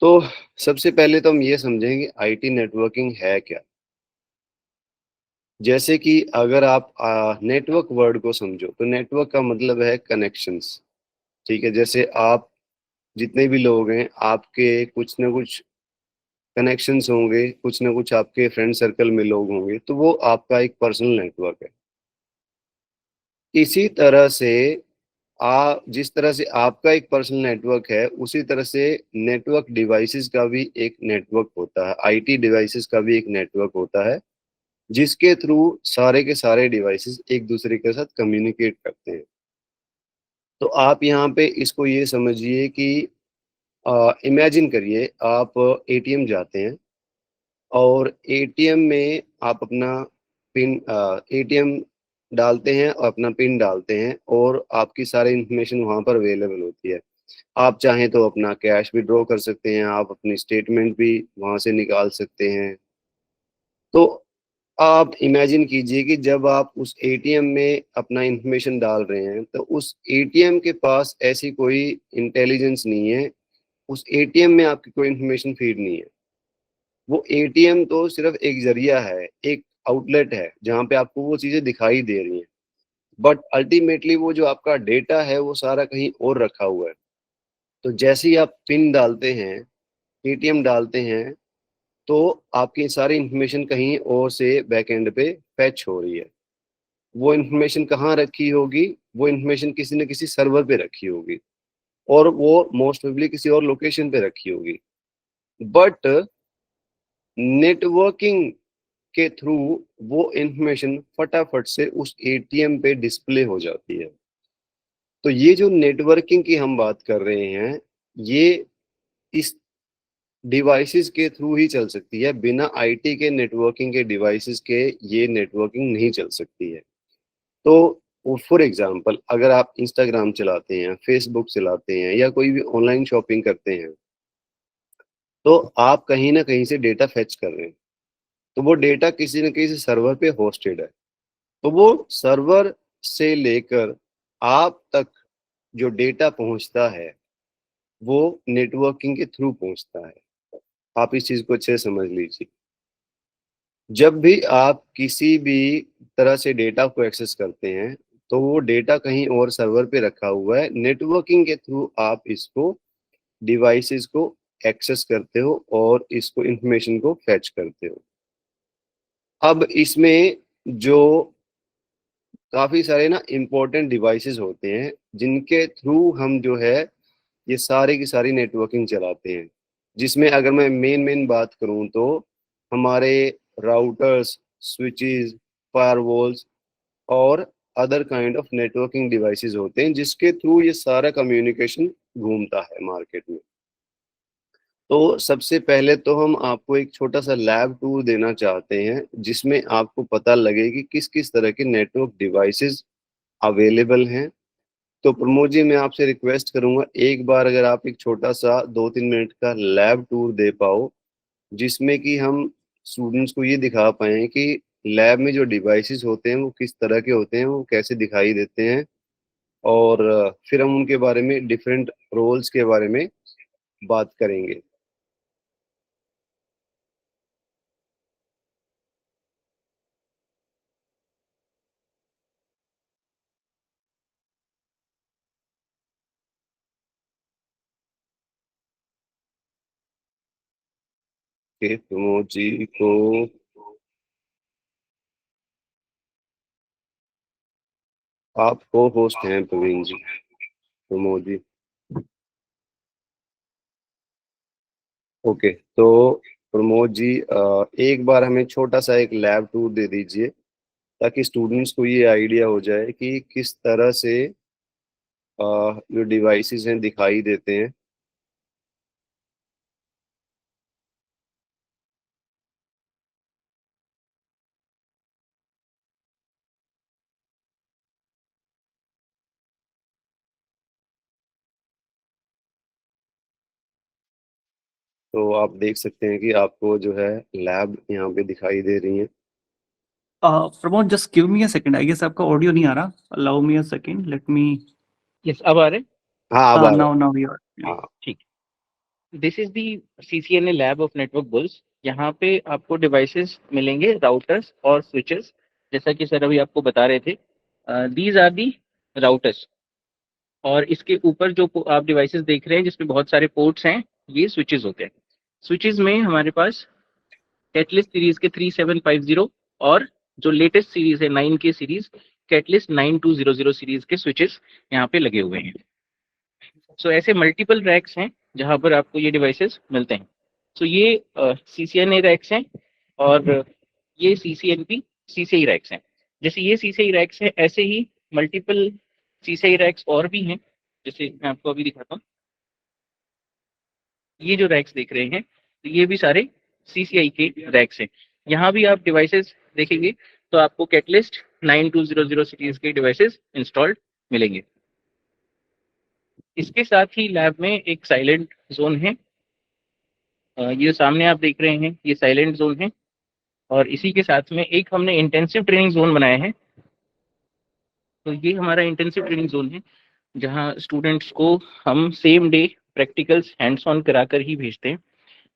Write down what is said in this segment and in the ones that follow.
तो सबसे पहले तो हम ये समझेंगे आईटी नेटवर्किंग है क्या। जैसे कि अगर आप नेटवर्क वर्ड को समझो तो नेटवर्क का मतलब है कनेक्शंस। ठीक है, जैसे आप जितने भी लोग हैं आपके कुछ ना कुछ कनेक्शंस होंगे, कुछ ना कुछ आपके फ्रेंड सर्कल में लोग होंगे, तो वो आपका एक पर्सनल नेटवर्क है। इसी तरह से जिस तरह से आपका एक पर्सनल नेटवर्क है, उसी तरह से नेटवर्क डिवाइसेस का भी एक नेटवर्क होता है, आईटी डिवाइसेस का भी एक नेटवर्क होता है, जिसके थ्रू सारे के सारे डिवाइसेस एक दूसरे के साथ कम्युनिकेट करते हैं। तो आप यहाँ पे इसको ये समझिए कि इमेजिन करिए आप एटीएम जाते हैं और एटीएम में आप अपना पिन एटीएम डालते हैं और अपना पिन डालते हैं और आपकी सारी इंफॉर्मेशन वहाँ पर अवेलेबल होती है। आप चाहें तो अपना कैश विड्रॉ कर सकते हैं, आप अपनी स्टेटमेंट भी वहाँ से निकाल सकते हैं। तो आप इमेजिन कीजिए कि जब आप उस एटीएम में अपना इंफॉर्मेशन डाल रहे हैं तो उस एटीएम के पास ऐसी कोई इंटेलिजेंस नहीं है, उस एटीएम में आपकी कोई इंफॉर्मेशन फीड नहीं है। वो एटीएम तो सिर्फ एक जरिया है, एक आउटलेट है जहाँ पे आपको वो चीजें दिखाई दे रही हैं, बट अल्टीमेटली वो जो आपका डेटा है वो सारा कहीं और रखा हुआ है। तो जैसे ही आप पिन डालते हैं, एटीएम डालते हैं, तो आपकी सारी इंफॉर्मेशन कहीं और से बैकएंड पे फैच हो रही है। वो इंफॉर्मेशन कहाँ रखी होगी? वो इंफॉर्मेशन किसी न किसी सर्वर पे रखी होगी और वो मोस्ट प्रोबेबली किसी और लोकेशन पे रखी होगी। बट नेटवर्किंग के थ्रू वो इंफॉर्मेशन फटाफट से उस एटीएम पे डिस्प्ले हो जाती है। तो ये जो नेटवर्किंग की हम बात कर रहे हैं, ये इस डिवाइसेस के थ्रू ही चल सकती है। बिना आईटी के नेटवर्किंग के डिवाइसेस के ये नेटवर्किंग नहीं चल सकती है। तो फॉर एग्जांपल अगर आप इंस्टाग्राम चलाते हैं, फेसबुक चलाते हैं या कोई भी ऑनलाइन शॉपिंग करते हैं, तो आप कहीं ना कहीं से डेटा फेच कर रहे हैं। तो वो डेटा किसी न किसी सर्वर पे होस्टेड है। तो वो सर्वर से लेकर आप तक जो डेटा पहुंचता है वो नेटवर्किंग के थ्रू पहुंचता है। आप इस चीज को अच्छे से समझ लीजिए। जब भी आप किसी भी तरह से डेटा को एक्सेस करते हैं तो वो डेटा कहीं और सर्वर पे रखा हुआ है, नेटवर्किंग के थ्रू आप इसको डिवाइसेस को एक्सेस करते हो और इसको इंफॉर्मेशन को फैच करते हो। अब इसमें जो काफी सारे ना इम्पोर्टेंट डिवाइसेस होते हैं जिनके थ्रू हम जो है ये सारी की सारी नेटवर्किंग चलाते हैं, जिसमें अगर मैं मेन मेन बात करूं तो हमारे राउटर्स, स्विचेस, फायरवॉल्स और other kind of networking devices होते हैं जिसके थ्रू ये सारा कम्युनिकेशन घूमता है मार्केट में। तो सबसे पहले तो हम आपको एक छोटा सा लैब टूर देना चाहते हैं जिसमें आपको पता लगे कि किस किस तरह के नेटवर्क डिवाइसेस अवेलेबल हैं। तो प्रमोद जी, मैं आपसे रिक्वेस्ट करूंगा एक बार अगर आप एक छोटा सा 2-3 मिनट का लैब टूर दे पाओ, जिसमें कि हम स्टूडेंट्स को ये दिखा पाए कि लैब में जो डिवाइसेस होते हैं वो किस तरह के होते हैं, वो कैसे दिखाई देते हैं, और फिर हम उनके बारे में, डिफरेंट रोल्स के बारे में बात करेंगे। कि प्रमोद जी को, आप को होस्ट हैं प्रवीण जी, प्रमोद जी। ओके, तो प्रमोद जी एक बार हमें छोटा सा एक लैब टूर दे दीजिए ताकि स्टूडेंट्स को ये आइडिया हो जाए कि किस तरह से जो डिवाइसेस हैं दिखाई देते हैं। तो आप देख सकते हैं कि आपको जो है लैब यहाँ पे दिखाई दे रही है। Pramod, just give me a second. I guess आपका ऑडियो नहीं आ रहा। Allow me a second, let me. Yes, अब आ रहे? हाँ, अब आ रहा नाउ है। Now you are. हाँ, ठीक। This is the CCNA lab of Network Bulls. यहाँ पे आपको डिवाइसेस मिलेंगे, राउटर्स और स्विचेस, जैसा कि सर अभी आपको बता रहे थे। दीज आर दी राउटर्स, और इसके ऊपर जो आप डिवाइसेस देख रहे हैं जिसमें बहुत सारे पोर्ट्स हैं, ये स्विचेस होते हैं। स्विचेस में हमारे पास कैटलिस्ट सीरीज के 3750 और जो लेटेस्ट सीरीज है 9 के सीरीज, कैटलिस्ट 9200 सीरीज के स्विचेस यहाँ पे लगे हुए हैं। सो ऐसे मल्टीपल रैक्स हैं जहाँ पर आपको ये डिवाइसेस मिलते हैं। सो ये CCNA रैक्स हैं और ये CCNP CCI रैक्स हैं। जैसे ये CCI रैक्स हैं, ऐसे ही मल्टीपल CCI रैक्स और भी हैं, जैसे मैं आपको अभी दिखाता हूँ। ये जो रैक्स देख रहे हैं, तो ये भी सारे CCI के रैक्स हैं। यहाँ भी आप डिवाइसेस देखेंगे तो आपको कैटलिस्ट 9200 सीरीज के डिवाइसेस इंस्टॉल्ड मिलेंगे। इसके साथ ही लैब में एक साइलेंट जोन है। ये सामने आप देख रहे हैं, ये साइलेंट जोन है, और इसी के साथ में एक हमने इंटेंसिव ट्रेनिंग जोन बनाया है। तो ये हमारा इंटेंसिव ट्रेनिंग जोन है, जहाँ स्टूडेंट्स को हम same day practicals hands on कराकर ही भेजते हैं।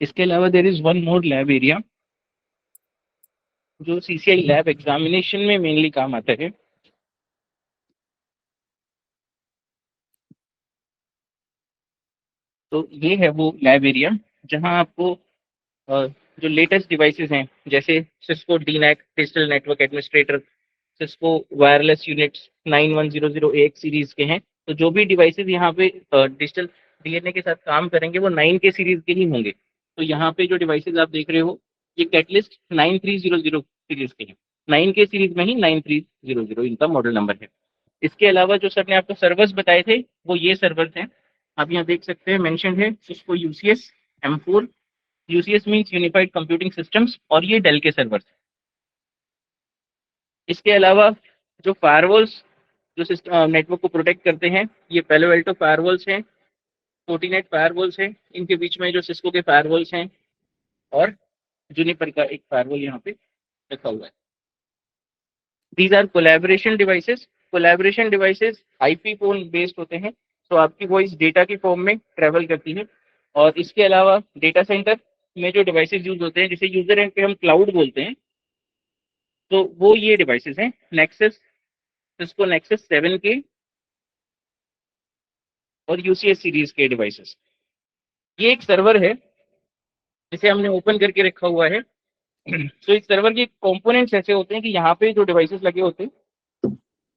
इसके अलावा there is one more lab area जो CCI लैब एग्जामिनेशन में मेनली काम आता है। तो ये है वो लैब एरिया जहां आपको जो लेटेस्ट डिवाइसेस हैं, जैसे Cisco DNAC digital network administrator, Cisco wireless units 9100AX series के हैं। तो जो भी डिवाइसेस यहाँ पे डिजिटल DNA के साथ काम करेंगे वो 9 के सीरीज के ही होंगे। तो यहाँ पे जो डिवाइसेस आप देख रहे हो, ये कैटलिस्ट 9300 सीरीज के हैं। 9 के सीरीज में ही 9300 इनका मॉडल नंबर है। इसके अलावा जो सर ने आपको सर्वर्स बताए थे, वो ये सर्वर्स हैं। आप यहाँ देख सकते हैं, मेंशन है Cisco UCS M4। UCS means unified computing systems, और ये डेल के सर्वर्स। इसके अलावा जो फायरवॉल्स जो सिस्टम नेटवर्क को प्रोटेक्ट करते हैं, ये पेलो एल्टो फायरवॉल्स हैं, फोर्टिनेट फायरवॉल्स हैं। इनके बीच में जो सिस्को के फायरवॉल्स हैं, और जूनिपर का एक फायरवॉल यहाँ पे रखा हुआ है। These are collaboration devices. Collaboration devices IP phone based होते हैं, तो आपकी वॉइस डेटा की फॉर्म में ट्रेवल करती है। और इसके अलावा डेटा सेंटर में जो डिवाइसेस यूज होते हैं, जिसे यूजर एंड पे हम क्लाउड बोलते हैं, तो वो ये डिवाइसेस हैं, नेक्सस, सिस्को नेक्सस 7 के और UCS सीरीज के डिवाइसेस। ये एक सर्वर है जिसे हमने ओपन करके रखा हुआ है। तो इस सर्वर के कंपोनेंट्स ऐसे होते हैं कि यहाँ पे जो डिवाइसेस लगे होते हैं,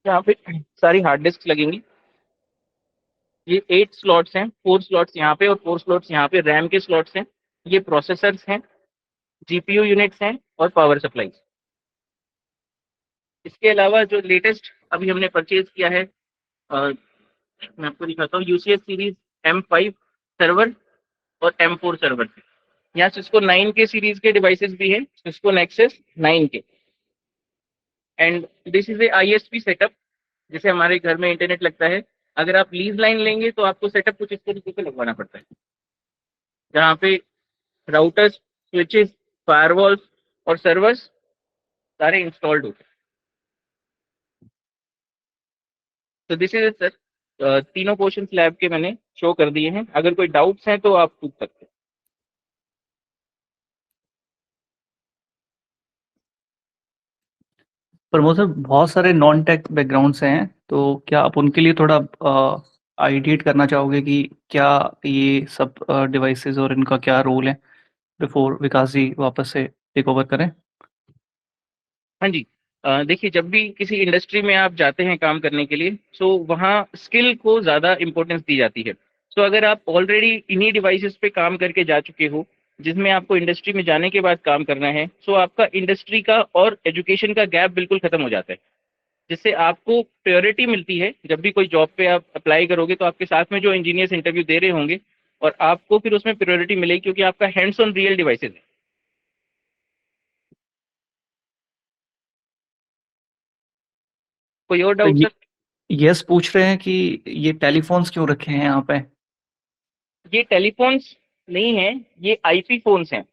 यहाँ पे सारी हार्ड डिस्क लगेंगी। ये 8 स्लॉट्स हैं, 4 स्लॉट्स यहाँ पे और 4 स्लॉट्स यहाँ पे रैम के स्लॉट्स हैं। ये प्रोसेसर्स हैं, GPU यूनिट्स हैं और पावर सप्लाई। इसके अलावा जो लेटेस्ट अभी हमने परचेज किया है, मैं आपको दिखाता हूँ, UCS सीरीज M5 सर्वर और M4 सर्वर। यहाँ सिस्को 9 के सीरीज के डिवाइसेस भी हैं, सिस्को नेक्सस 9 के। And this is a ISP setup, जैसे हमारे घर में इंटरनेट लगता है। अगर आप लीज लाइन लेंगे तो आपको सेटअप कुछ इस तरीके से लगवाना पड़ता है, जहाँ पे राउटर्स, स्विचेस, फायरवॉल्स और सर्वर्स सारे इंस्टॉल्ड होते हैं। तो दिस इज सर, तीनों पोर्शन लैब के मैंने शो कर दिए हैं। अगर कोई डाउट्स हैं तो आप पूछ सकते हैं। प्रमोद सर, बहुत सारे नॉन टेक बैकग्राउंड से हैं, तो क्या आप उनके लिए थोड़ा आइडिएट करना चाहोगे कि क्या ये सब डिवाइसेस और इनका क्या रोल है, बिफोर विकास जी वापस से टेक ओवर करें? हाँ जी, देखिए, जब भी किसी इंडस्ट्री में आप जाते हैं काम करने के लिए, तो वहाँ स्किल को ज़्यादा इंपॉर्टेंस दी जाती है। तो अगर आप ऑलरेडी इन्हीं डिवाइसेस पे काम करके जा चुके हो, जिसमें आपको इंडस्ट्री में जाने के बाद काम करना है, तो आपका इंडस्ट्री का और एजुकेशन का गैप बिल्कुल खत्म हो जाता है, जिससे आपको प्रायोरिटी मिलती है। जब भी कोई जॉब पे आप अप्लाई करोगे, तो आपके साथ में जो इंजीनियर्स इंटरव्यू दे रहे होंगे, और आपको फिर उसमें प्रायोरिटी मिलेगी, क्योंकि आपका हैंड्स ऑन रियल डिवाइसेज है। कोई और तो डाउट सर? यस पूछ रहे हैं कि ये टेलीफोन्स क्यों रखे हैं यहाँ पे? ये टेलीफोन्स नहीं है, ये IP फोन्स हैं।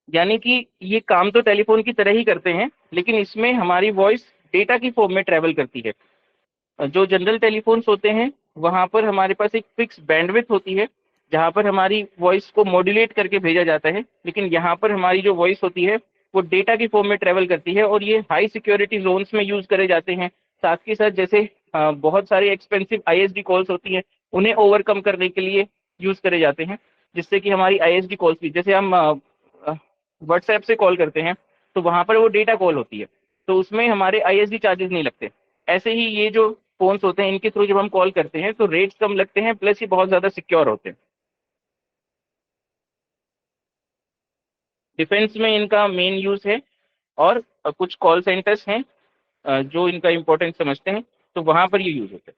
यानी कि ये काम तो टेलीफोन की तरह ही करते हैं, लेकिन इसमें हमारी वॉइस डेटा की फॉर्म में ट्रेवल करती है। जो जनरल टेलीफोन्स होते हैं, वहाँ पर हमारे पास एक फिक्स बैंडविड्थ होती है, जहाँ पर हमारी वॉइस को मॉड्यूलेट करके भेजा जाता है, लेकिन यहाँ पर हमारी जो वॉइस होती है वो डेटा की फॉर्म में ट्रेवल करती है, और ये हाई सिक्योरिटी जोन्स में यूज करे जाते हैं। साथ के साथ जैसे बहुत सारी एक्सपेंसिव आईएसडी कॉल्स होती हैं, उन्हें ओवरकम करने के लिए यूज करे जाते हैं, जिससे कि हमारी आईएसडी कॉल्स भी, जैसे हम व्हाट्सएप से कॉल करते हैं तो वहां पर वो डेटा कॉल होती है, तो उसमें हमारे आईएसडी चार्जेस नहीं लगते। ऐसे ही ये जो फोन्स होते हैं, इनके थ्रू जब हम कॉल करते हैं तो रेट्स कम लगते हैं, प्लस ये बहुत ज्यादा सिक्योर होते हैं। डिफेंस में इनका मेन यूज है, और कुछ कॉल सेंटर्स हैं जो इनका इम्पोर्टेंस समझते हैं, तो वहां पर ये यूज होता है।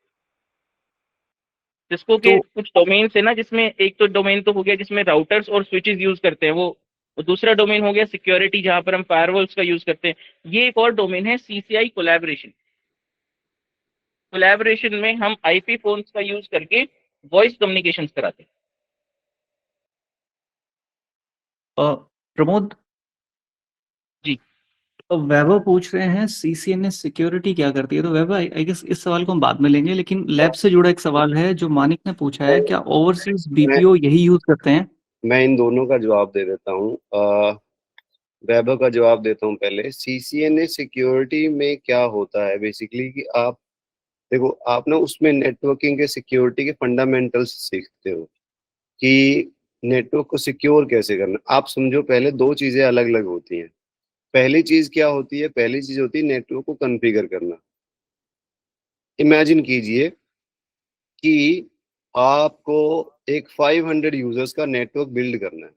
जिसको के तो कुछ डोमेन्स है ना, जिसमें एक तो डोमेन तो हो गया जिसमें राउटर्स और स्विचेस यूज करते हैं, वो दूसरा डोमेन हो गया सिक्योरिटी, जहां पर हम फायरवॉल्स का यूज करते हैं। ये एक और डोमेन है सीसीआई कोलैबोरेशन। कोलैबोरेशन में हम आईपी फोन्स का यूज करके वॉइस कम्युनिकेशंस कराते हैं। प्रमोद, जी। तो वैभव पूछ रहे हैं सीसीएनए सिक्योरिटी क्या करती है। तो वैभव, आई गेस इस सवाल को हम बाद में लेंगे, लेकिन लैब से जुड़ा एक सवाल है जो मानिक ने पूछा है, क्या ओवरसीज मैं बीपीओ यही यूज करते हैं? मैं इन दोनों का जवाब दे देता हूँ। वैभव का जवाब देता हूँ पहले। सीसीएनए सिक्योरिटी में क्या होता है बेसिकली कि आप देखो, आप ना उसमें नेटवर्किंग के सिक्योरिटी के फंडामेंटल्स सीखते हो कि नेटवर्क को सिक्योर कैसे करना। आप समझो, पहले दो चीजें अलग अलग होती हैं। पहली चीज क्या होती है? पहली चीज होती है नेटवर्क को कॉन्फ़िगर करना। इमेजिन कीजिए कि आपको एक 500 यूजर्स का नेटवर्क बिल्ड करना है।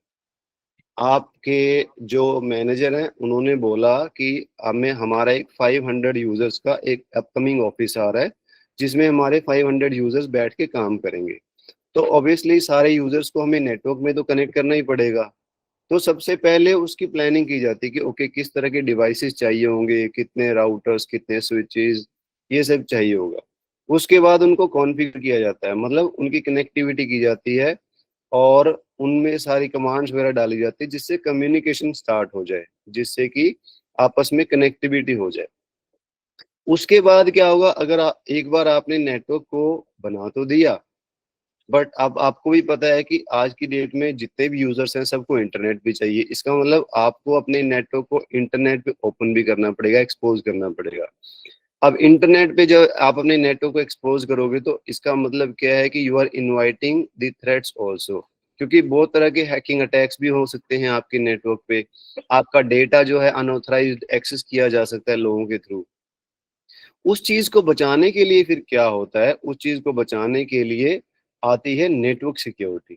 आपके जो मैनेजर हैं उन्होंने बोला कि हमें हमारा एक 500 यूजर्स का एक अपकमिंग ऑफिस आ रहा है जिसमें हमारे 500 यूजर्स बैठ के काम करेंगे। तो ऑब्वियसली सारे यूजर्स को हमें नेटवर्क में तो कनेक्ट करना ही पड़ेगा। तो सबसे पहले उसकी प्लानिंग की जाती है कि ओके, किस तरह के डिवाइसेस चाहिए होंगे, कितने राउटर्स, कितने स्विचेस, ये सब चाहिए होगा। उसके बाद उनको कॉन्फ़िगर किया जाता है, मतलब उनकी कनेक्टिविटी की जाती है और उनमें सारी कमांड्स वगैरह डाली जाती है जिससे कम्युनिकेशन स्टार्ट हो जाए, जिससे कि आपस में कनेक्टिविटी हो जाए। उसके बाद क्या होगा? अगर एक बार आपने नेटवर्क को बना तो दिया, बट अब आपको भी पता है कि आज की डेट में जितने भी यूजर्स हैं सबको इंटरनेट भी चाहिए। इसका मतलब आपको अपने नेटवर्क को इंटरनेट पे ओपन भी करना पड़ेगा, एक्सपोज करना पड़ेगा। अब इंटरनेट पे जब आप अपने नेटवर्क को एक्सपोज करोगे तो इसका मतलब क्या है कि you are inviting the threats also, क्योंकि बहुत तरह के हैकिंग अटैक्स भी हो सकते हैं आपके नेटवर्क पे। आपका डेटा जो है अनऑथराइज्ड एक्सेस किया जा सकता है लोगों के थ्रू। उस चीज को बचाने के लिए फिर क्या होता है? उस चीज को बचाने के लिए आती है नेटवर्क सिक्योरिटी।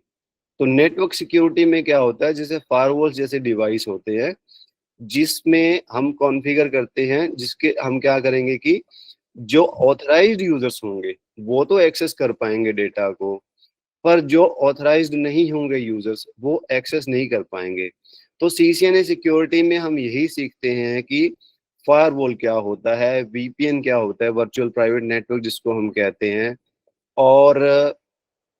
तो नेटवर्क सिक्योरिटी में क्या होता है? जैसे फायरवॉल्स जैसे डिवाइस होते हैं जिसमें हम कॉन्फ़िगर करते हैं, जिसके हम क्या करेंगे कि जो ऑथराइज्ड यूजर्स होंगे वो तो एक्सेस कर पाएंगे डेटा को, पर जो ऑथराइज्ड नहीं होंगे यूजर्स वो एक्सेस नहीं कर पाएंगे। तो सीसीएनए सिक्योरिटी में हम यही सीखते हैं कि फायरवॉल क्या होता है, वीपीएन क्या होता है, वर्चुअल प्राइवेट नेटवर्क जिसको हम कहते हैं, और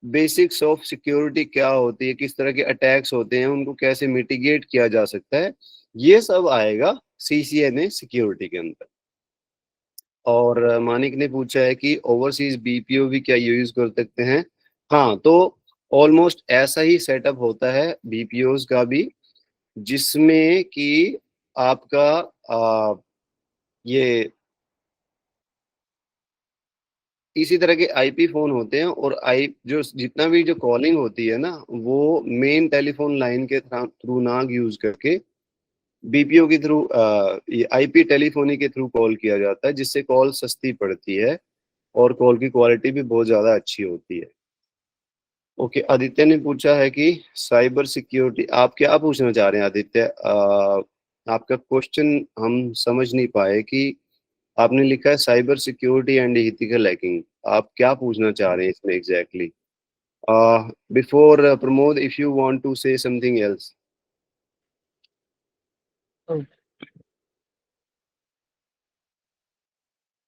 बेसिक्स ऑफ सिक्योरिटी क्या होती है, किस तरह के अटैक्स होते हैं, उनको कैसे मिटिगेट किया जा सकता है, ये सब आएगा सीसीएनए सिक्योरिटी के अंदर। और मानिक ने पूछा है कि ओवरसीज बीपीओ भी क्या यूज कर सकते हैं? हाँ, तो ऑलमोस्ट ऐसा ही सेटअप होता है बीपीओज का भी, जिसमें कि आपका ये इसी तरह के आईपी फोन होते हैं, और आई जो जितना भी जो कॉलिंग होती है ना वो मेन टेलीफोन लाइन के थ्रू ना यूज करके बीपीओ के थ्रू, ये आईपी टेलीफोनी के थ्रू कॉल किया जाता है, जिससे कॉल सस्ती पड़ती है और कॉल की क्वालिटी भी बहुत ज्यादा अच्छी होती है। ओके, आदित्य ने पूछा है कि साइबर सिक्योरिटी, आप क्या पूछना चाह रहे हैं आदित्य? आपका क्वेश्चन हम समझ नहीं पाए कि आपने लिखा है cyber security and ethical hacking, आप क्या पूछना चाह रहे हैं इसमें exactly? Before Pramod, if you want to say something else.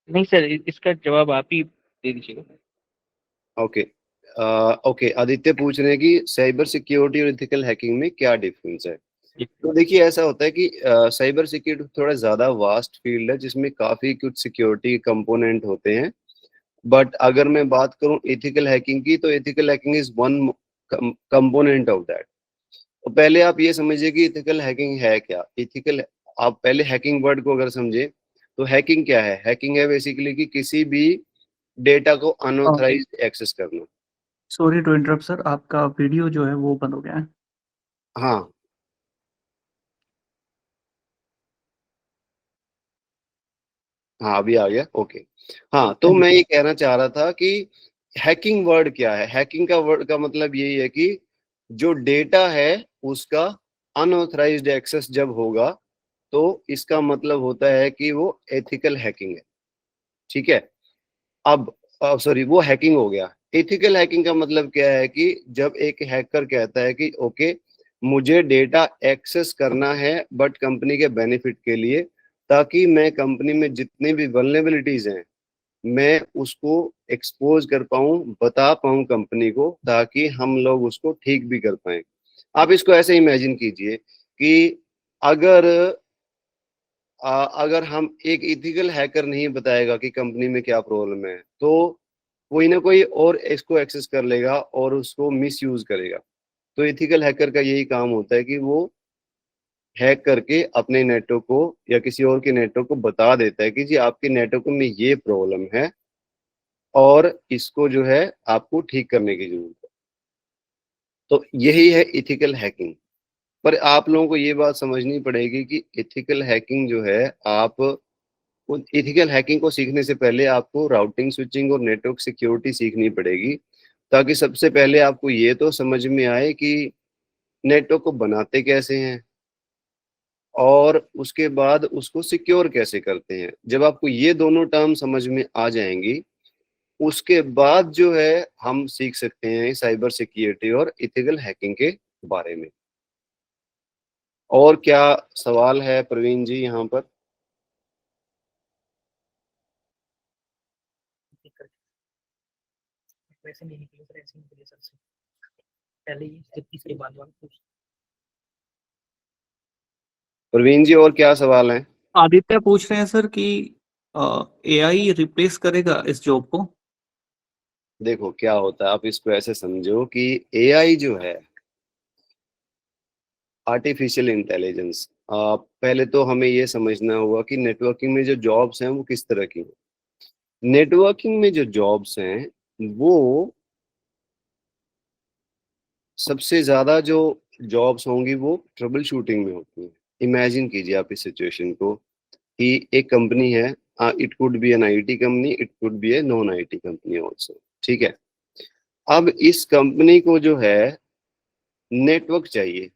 नहीं सर, इसका जवाब आप ही दे दीजिएगा। ओके, ओके, आदित्य पूछ रहे हैं कि साइबर सिक्योरिटी और एथिकल हैकिंग में क्या डिफरेंस है। तो देखिए, ऐसा होता है कि साइबर सिक्योरिटी थोड़ा ज्यादा वास्ट फील्ड है जिसमें काफी कुछ सिक्योरिटी कंपोनेंट होते हैं। बट अगर मैं बात करूं एथिकल हैकिंग की, तो ethical hacking is one component of that. तो पहले आप ये समझिए कि इथिकल हैकिंग है क्या। इथिकल, आप पहले हैकिंग वर्ड को अगर समझे तो हैकिंग क्या है। हैकिंग है बेसिकली कि किसी भी डेटा को अनऑथराइज्ड एक्सेस करना। सॉरी टू इंटरप्ट सर, आपका वीडियो जो है वो बंद हो गया है। हाँ, हाँ अभी आ गया, ओके। हाँ, तो मैं ये कहना चाह रहा था कि हैकिंग वर्ड क्या है। हैकिंग का वर्ड का मतलब यही है कि जो डेटा है उसका अनऑथराइज्ड एक्सेस जब होगा तो इसका मतलब होता है कि वो एथिकल हैकिंग है। ठीक है। अब सॉरी, वो हैकिंग हो गया। एथिकल हैकिंग का मतलब क्या है कि जब एक हैकर कहता है कि ओके, मुझे डेटा एक्सेस करना है बट कंपनी के बेनिफिट के लिए, ताकि मैं कंपनी में जितनी भी वल्नरेबिलिटीज हैं मैं उसको एक्सपोज कर पाऊं, बता पाऊं कंपनी को, ताकि हम लोग उसको ठीक भी कर पाए। आप इसको ऐसे इमेजिन कीजिए कि अगर अगर हम एक इथिकल हैकर नहीं बताएगा कि कंपनी में क्या प्रॉब्लम है, तो कोई ना कोई और इसको एक्सेस कर लेगा और उसको मिस यूज करेगा। तो इथिकल हैकर का यही काम होता है कि वो हैक करके अपने नेटवर्क को या किसी और के नेटवर्क को बता देता है कि जी आपके नेटवर्क में ये प्रॉब्लम है और इसको जो है आपको ठीक करने की जरूरत है। तो यही है इथिकल हैकिंग। पर आप लोगों को ये बात समझनी पड़ेगी कि इथिकल हैकिंग जो है, आप इथिकल हैकिंग को सीखने से पहले आपको राउटिंग, स्विचिंग और नेटवर्क सिक्योरिटी सीखनी पड़ेगी, ताकि सबसे पहले आपको ये तो समझ में आए कि नेटवर्क को बनाते कैसे हैं और उसके बाद उसको सिक्योर कैसे करते हैं। जब आपको ये दोनों टर्म समझ में आ जाएंगी, उसके बाद जो है हम सीख सकते हैं साइबर सिक्योरिटी और इथिकल हैकिंग के बारे में। और क्या सवाल है प्रवीण जी यहाँ पर? वैसे नहीं निकले सर, ऐसे निकले सर से पहले ही, फिर तीसरे बाद वाला कुछ। प्रवीण जी और क्या सवाल हैं? आदित्य पूछ रहे हैं सर कि एआई रिप्लेस करेगा इस जॉब को। देखो क्या होता है, आप इसको ऐसे समझो कि एआई जो है, आर्टिफिशियल इंटेलिजेंस, पहले तो हमें ये समझना होगा कि नेटवर्किंग में जो जॉब्स हैं वो किस तरह की हैं। नेटवर्किंग में जो जॉब्स हैं वो सबसे ज्यादा जो जॉब्स होंगी वो ट्रबल शूटिंग में होती हैं। इमेजिन कीजिए आप इस सिचुएशन को कि एक कंपनी है, it could be an IT company, it could be a non IT company also. ठीक है। अब इस कंपनी को जो है नेटवर्क चाहिए,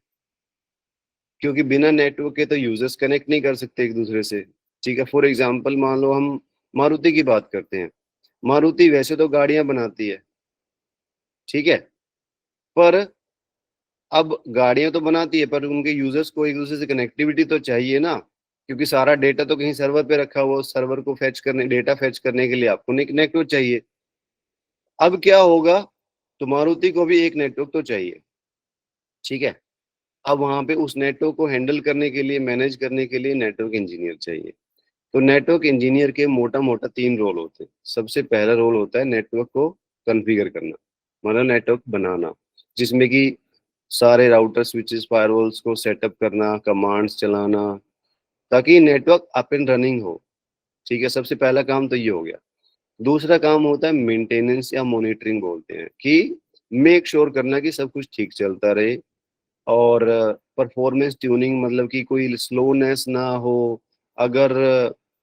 क्योंकि बिना नेटवर्क के तो यूजर्स कनेक्ट नहीं कर सकते एक दूसरे से। ठीक है। फॉर एग्जांपल मान लो हम मारुति की बात करते हैं। मारुति वैसे तो गाड़ियां बनाती है, ठीक है, पर अब गाड़ियां तो बनाती है पर उनके यूजर्स को एक दूसरे से कनेक्टिविटी तो चाहिए ना, क्योंकि सारा डेटा तो कहीं सर्वर पे रखा हुआ, उस सर्वर को फेच करने, डेटा फेच करने के लिए आपको नेटवर्क चाहिए। अब क्या होगा, तो मारुति को भी एक नेटवर्क तो चाहिए। ठीक है। अब वहां पे उस नेटवर्क को हैंडल करने के लिए, मैनेज करने के लिए नेटवर्क इंजीनियर चाहिए। तो नेटवर्क इंजीनियर के मोटा मोटा 3 रोल होते हैं। सबसे पहला रोल होता है नेटवर्क को कॉन्फ़िगर करना, मतलब नेटवर्क बनाना, जिसमें कि सारे राउटर, स्विचेस, फायरवॉल्स को सेटअप करना, कमांड्स चलाना, ताकि नेटवर्क अप एंड रनिंग हो। ठीक है। सबसे पहला काम तो ये हो गया। दूसरा काम होता है मेंटेनेंस या मॉनिटरिंग बोलते हैं, कि मेक श्योर करना कि सब कुछ ठीक चलता रहे, और परफॉर्मेंस ट्यूनिंग, मतलब कि कोई स्लोनेस ना हो। अगर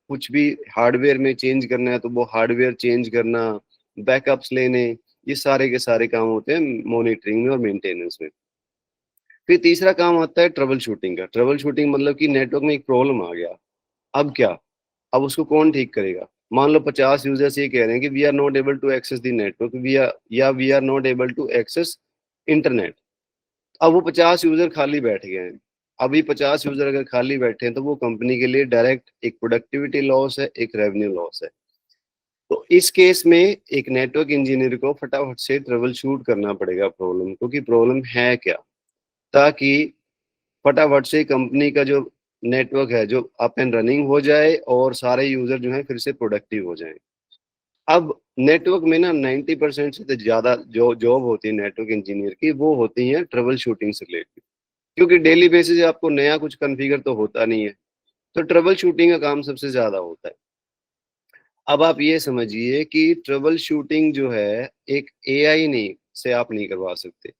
कुछ भी हार्डवेयर में चेंज करना है तो वो हार्डवेयर चेंज करना, बैकअप्स लेने, ये सारे के सारे काम होते हैं मॉनिटरिंग में और मेंटेनेंस में। फिर तीसरा काम आता है ट्रबल शूटिंग का। ट्रबल शूटिंग मतलब कि नेटवर्क में एक प्रॉब्लम आ गया, अब क्या, अब उसको कौन ठीक करेगा। मान लो 50 यूजर्स ये कह रहे हैं कि we are not able to access the network, we are not able to access internet. अब वो 50 यूजर खाली बैठ गए हैं। अभी 50 यूजर अगर खाली बैठे हैं तो वो कंपनी के लिए डायरेक्ट एक प्रोडक्टिविटी लॉस है, एक रेवेन्यू लॉस है। तो इस केस में एक नेटवर्क इंजीनियर को फटाफट से ट्रबल शूट करना पड़ेगा प्रॉब्लम को, कि प्रॉब्लम है क्या, ताकि फटाफट से कंपनी का जो नेटवर्क है जो अप एंड रनिंग हो जाए और सारे यूजर जो है फिर से प्रोडक्टिव हो जाए। अब नेटवर्क में ना 90% से ज्यादा जो जॉब होती है नेटवर्क इंजीनियर की, वो होती है ट्रबल शूटिंग से रिलेटेड, क्योंकि डेली बेसिस आपको नया कुछ कॉन्फ़िगर तो होता नहीं है, तो ट्रबल शूटिंग का काम सबसे ज्यादा होता है। अब आप ये समझिए कि ट्रबल शूटिंग जो है एक एआई नहीं से आप नहीं करवा सकते।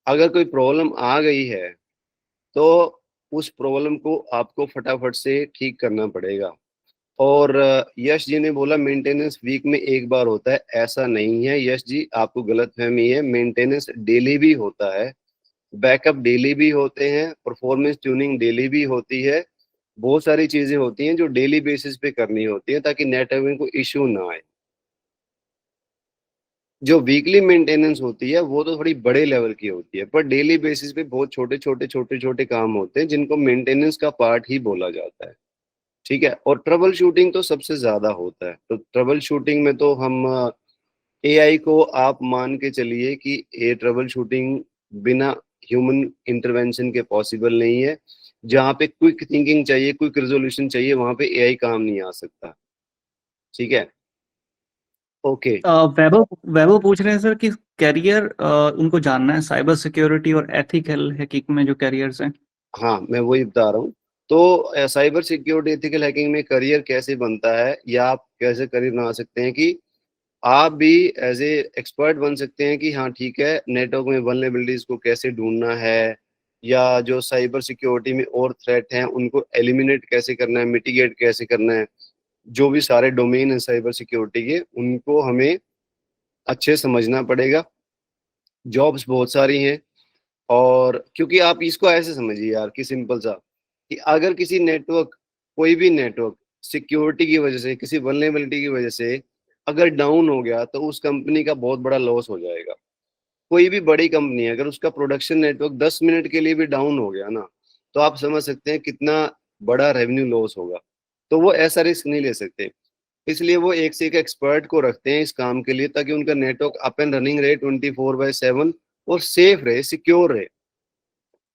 अगर कोई प्रॉब्लम आ गई है तो उस प्रॉब्लम को आपको फटाफट से ठीक करना पड़ेगा। और यश जी ने बोला मेंटेनेंस वीक में एक बार होता है, ऐसा नहीं है यश जी, आपको गलतफहमी है। मेंटेनेंस डेली भी होता है, बैकअप डेली भी होते हैं, परफॉर्मेंस ट्यूनिंग डेली भी होती है। बहुत सारी चीजें होती हैं जो डेली बेसिस पे करनी होती है ताकि नेटवर्क को इश्यू ना आए। जो वीकली मेंटेनेंस होती है वो तो थोड़ी बड़े लेवल की होती है, पर डेली बेसिस पे बहुत छोटे छोटे काम होते हैं जिनको मेंटेनेंस का पार्ट ही बोला जाता है। ठीक है, और ट्रबल शूटिंग तो सबसे ज्यादा होता है। तो ट्रबल शूटिंग में तो हम एआई को आप मान के चलिए कि ये ट्रबल शूटिंग बिना ह्यूमन इंटरवेंशन के पॉसिबल नहीं है। जहाँ पे क्विक थिंकिंग चाहिए, क्विक रेजोल्यूशन चाहिए, वहां पे एआई काम नहीं आ सकता। ठीक है, ओके। वैभव वैभव पूछ रहे हैं सर कि कैरियर उनको जानना है, साइबर सिक्योरिटी और एथिकल हैकिंग में जो कैरियर्स हैं। हाँ, मैं वही बता रहा हूँ। तो साइबर सिक्योरिटी एथिकल हैकिंग में करियर कैसे बनता है, या आप कैसे करियर बना सकते हैं कि आप भी एज ए एक्सपर्ट बन सकते हैं कि हाँ ठीक है, नेटवर्क में वल्नरेबिलिटीज को कैसे ढूंढना है, या जो साइबर सिक्योरिटी में और थ्रेट हैं उनको एलिमिनेट कैसे करना है, मिटिगेट कैसे करना है। जो भी सारे डोमेन है साइबर सिक्योरिटी के, उनको हमें अच्छे समझना पड़ेगा। जॉब्स बहुत सारी हैं। और क्योंकि आप इसको ऐसे समझिए यार कि सिंपल सा, कि अगर किसी नेटवर्क, कोई भी नेटवर्क सिक्योरिटी की वजह से, किसी वल्नरेबिलिटी की वजह से अगर डाउन हो गया तो उस कंपनी का बहुत बड़ा लॉस हो जाएगा। कोई भी बड़ी कंपनी है, अगर उसका प्रोडक्शन नेटवर्क 10 मिनट के लिए भी डाउन हो गया ना, तो आप समझ सकते हैं कितना बड़ा रेवेन्यू लॉस होगा। तो वो ऐसा रिस्क नहीं ले सकते, इसलिए वो एक से एक एक्सपर्ट को रखते हैं इस काम के लिए, ताकि उनका नेटवर्क अप एंड रनिंग रहे 24/7 और सेफ रहे, सिक्योर रहे,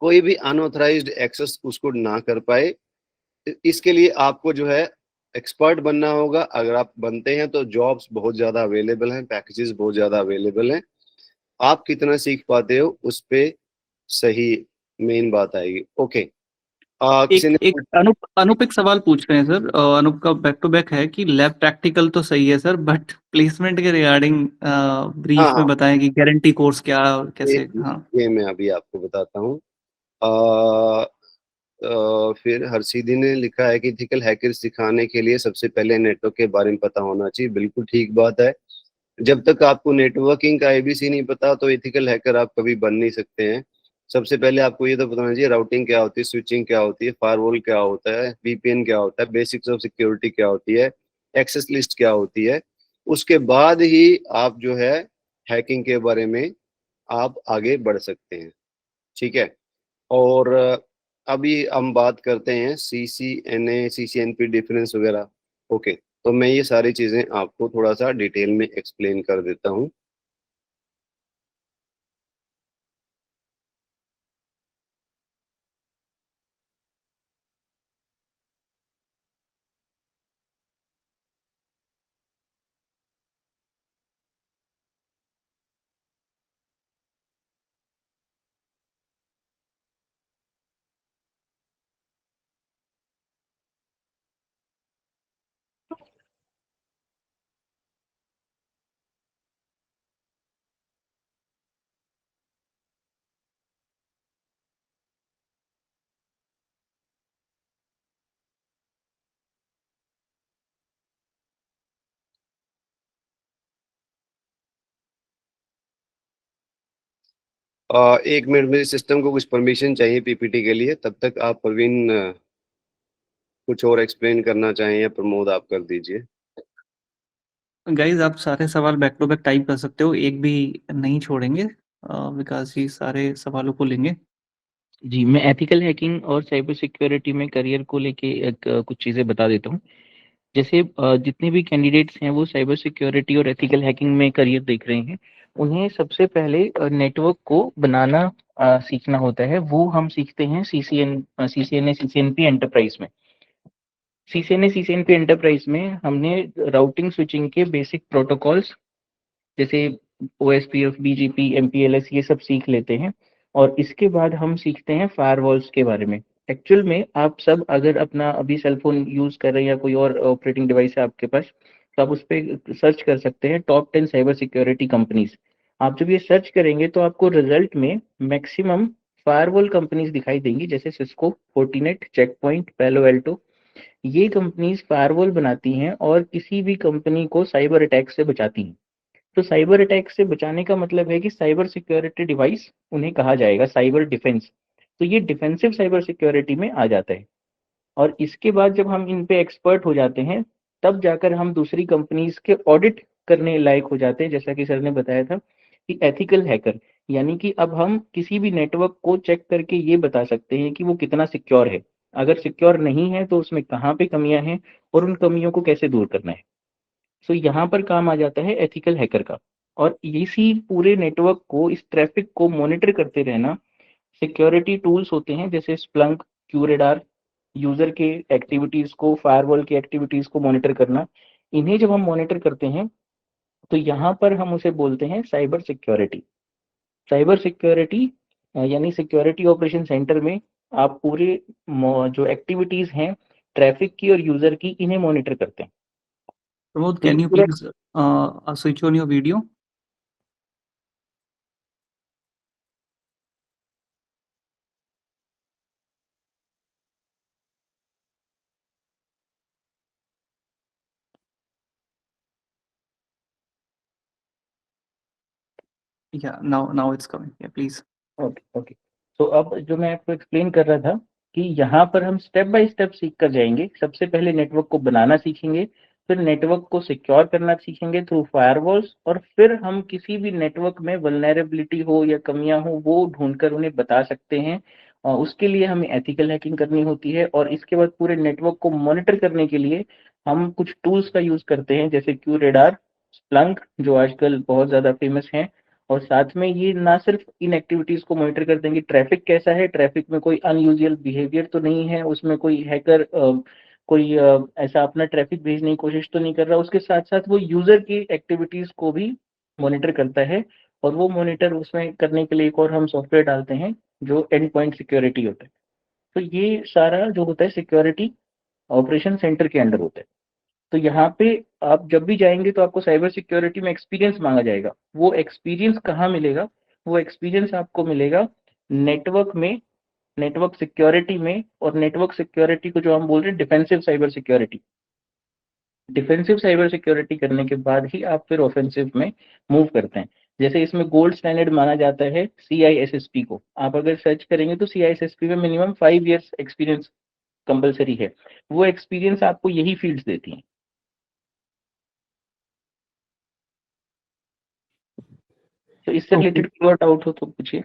कोई भी अनऑथराइज्ड एक्सेस उसको ना कर पाए। इसके लिए आपको जो है एक्सपर्ट बनना होगा। अगर आप बनते हैं तो जॉब्स बहुत ज्यादा अवेलेबल हैं, पैकेजेस बहुत ज्यादा अवेलेबल हैं। आप कितना सीख पाते हो उस पे सही मेन बात आएगी। ओके, किसी एक ने एक अनुप एक सवाल पूछ रहे हैं सर। अनुप का बैक टू बैक है कि लैब प्रैक्टिकल तो सही है सर, बट प्लेसमेंट के रिगार्डिंग हाँ ब्रीफ में हाँ, बताएं कि गारंटी कोर्स क्या और ये कैसे। हाँ ये मैं अभी आपको बताता हूँ। फिर हरसीदी ने लिखा है कि इथिकल हैकर सिखाने के लिए सबसे पहले नेटवर्क के बारे में पता होना चाहिए। बिल्कुल ठीक बात है। जब तक आपको नेटवर्किंग का एबीसी नहीं पता तो इथिकल हैकर आप कभी बन नहीं सकते हैं। सबसे पहले आपको ये तो बताना चाहिए राउटिंग क्या होती है, स्विचिंग क्या होती है, फायरवॉल क्या होता है, वीपीएन क्या होता है, बेसिक्स ऑफ सिक्योरिटी क्या होती है, एक्सेस लिस्ट क्या होती है। उसके बाद ही आप जो है हैकिंग के बारे में आप आगे बढ़ सकते हैं। ठीक है, और अभी हम बात करते हैं सीसीएनए सीसीएनपी डिफरेंस वगैरह। ओके, तो मैं ये सारी चीजें आपको थोड़ा सा डिटेल में एक्सप्लेन कर देता हूँ। एक मिनट, मेरे सिस्टम को कुछ परमिशन चाहिए पीपीटी के लिए। तब तक आप प्रवीण कुछ और एक्सप्लेन करना चाहें, या प्रमोद आप कर दीजिए। गाइज, आप सारे सवाल बैक टू बैक टाइप कर सकते हो, एक भी नहीं छोड़ेंगे। विकास जी सारे सवालों को लेंगे। जी, मैं एथिकल हैकिंग और साइबर सिक्योरिटी में करियर को लेके कुछ चीज़ें बता देता हूँ। जैसे जितने भी कैंडिडेट्स हैं वो साइबर सिक्योरिटी और एथिकल हैकिंग में करियर देख रहे हैं, उन्हें सबसे पहले नेटवर्क को बनाना सीखना होता है। वो हम सीखते हैं सीसीएनए सीसीएनपी एंटरप्राइज में। सीसीएनए सीसीएनपी एंटरप्राइज में हमने राउटिंग स्विचिंग के बेसिक प्रोटोकॉल्स जैसे OSPF, BGP, MPLS ये सब सीख लेते हैं और इसके बाद हम सीखते हैं फायरवॉल्स के बारे में। एक्चुअल में आप सब अगर अपना अभी सेल फोन यूज कर रहे हैं या कोई और ऑपरेटिंग डिवाइस है आपके पास, तो आप उस पर सर्च कर सकते हैं टॉप 10 साइबर सिक्योरिटी कंपनीज। आप जब ये सर्च करेंगे तो आपको रिजल्ट में मैक्सिमम फायरवॉल कंपनीज दिखाई देंगी, जैसे सिस्को, फोर्टिनेट, चेकपॉइंट, पैलो एल्टो। ये कंपनीज फायरवॉल बनाती हैं और किसी भी कंपनी को साइबर अटैक से बचाती हैं। तो साइबर अटैक से बचाने का मतलब है कि साइबर सिक्योरिटी डिवाइस उन्हें कहा जाएगा साइबर डिफेंस। तो ये डिफेंसिव साइबर सिक्योरिटी में आ जाता है और इसके बाद जब हम इन पे एक्सपर्ट हो जाते हैं, तब जाकर हम दूसरी कंपनीज के ऑडिट करने लायक हो जाते हैं। जैसा कि सर ने बताया था कि एथिकल हैकर, यानी कि अब हम किसी भी नेटवर्क को चेक करके ये बता सकते हैं कि वो कितना सिक्योर है। अगर सिक्योर नहीं है तो उसमें कहाँ पे कमियां हैं और उन कमियों को कैसे दूर करना है। सो यहाँ पर काम आ जाता है एथिकल हैकर का। और इसी पूरे नेटवर्क को, इस ट्रैफिक को मॉनिटर करते रहना सिक्योरिटी टूल्स होते हैं, जैसे स्प्लंक, क्यूरेडार, यूजर के एक्टिविटीज को, फायरवॉल की एक्टिविटीज को मॉनिटर करना। इन्हें जब हम मॉनिटर करते हैं तो यहाँ पर हम उसे बोलते हैं साइबर सिक्योरिटी। साइबर सिक्योरिटी यानी सिक्योरिटी ऑपरेशन सेंटर में आप पूरे जो एक्टिविटीज हैं ट्रैफिक की और यूजर की, इन्हें मॉनिटर करते हैं। Pramod, तो ये can you पूरा please switch on your video? Yeah, now it's coming. Yeah, please. Okay okay. तो अब जो मैं आपको एक्सप्लेन कर रहा था कि यहाँ पर हम स्टेप बाय स्टेप सीख कर जाएंगे। सबसे पहले नेटवर्क को बनाना सीखेंगे, फिर नेटवर्क को सिक्योर करना सीखेंगे थ्रू फायरवॉल्स, और फिर हम किसी भी नेटवर्क में वल्नरेबिलिटी हो या कमियां हो वो ढूंढकर उन्हें बता सकते हैं। और उसके लिए हमें एथिकल हैकिंग करनी होती है। और इसके बाद पूरे नेटवर्क को मॉनिटर करने के लिए हम कुछ टूल्स का यूज करते हैं, जैसे क्यूरेडार, स्प्लंक जो आजकल बहुत ज्यादा फेमस हैं। और साथ में ये ना सिर्फ इन एक्टिविटीज को मॉनिटर कर देंगे, ट्रैफिक कैसा है, ट्रैफिक में कोई अनयूजुअल बिहेवियर तो नहीं है, उसमें कोई हैकर कोई ऐसा अपना ट्रैफिक भेजने की कोशिश तो नहीं कर रहा। उसके साथ साथ वो यूजर की एक्टिविटीज को भी मॉनिटर करता है। और वो मॉनिटर उसमें करने के लिए एक और हम सॉफ्टवेयर डालते हैं जो एंड पॉइंट सिक्योरिटी होता है। तो ये सारा जो होता है सिक्योरिटी ऑपरेशन सेंटर के अंडर होता है। तो यहाँ पे आप जब भी जाएंगे तो आपको साइबर सिक्योरिटी में एक्सपीरियंस मांगा जाएगा। वो एक्सपीरियंस कहाँ मिलेगा? वो एक्सपीरियंस आपको मिलेगा नेटवर्क में, नेटवर्क सिक्योरिटी में। और नेटवर्क सिक्योरिटी को जो हम बोल रहे हैं defensive cyber security, defensive cyber security करने के बाद ही आप फिर ऑफेंसिव में मूव करते हैं। जैसे इसमें गोल्ड स्टैंडर्ड माना जाता है CISSP को। आप अगर सर्च करेंगे तो CISSP में मिनिमम 5 years एक्सपीरियंस कंपलसरी है। वो एक्सपीरियंस आपको यही फील्ड्स देती हैं। तो इससे Okay. रिलेटेड कोई और डाउट हो तो पूछिए।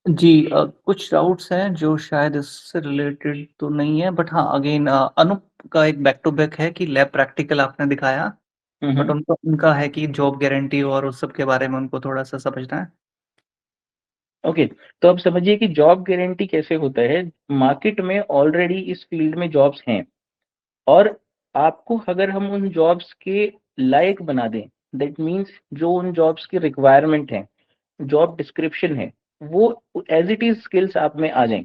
जी, कुछ डाउट्स हैं जो शायद इससे रिलेटेड तो नहीं है, बट हाँ, अगेन अनूप का एक बैक टू बैक है कि लैब प्रैक्टिकल आपने दिखाया, बट उनका है कि जॉब गारंटी और उस सब के बारे में उनको थोड़ा सा समझना है। ओके, तो अब समझिए कि जॉब गारंटी कैसे होता है। मार्केट में ऑलरेडी इस फील्ड में जॉब्स हैं, और आपको अगर हम उन जॉब्स के लायक बना दें, दैट मीन्स जो उन जॉब्स की रिक्वायरमेंट है, जॉब डिस्क्रिप्शन है, वो एज इट इज स्किल्स आप में आ जाएं,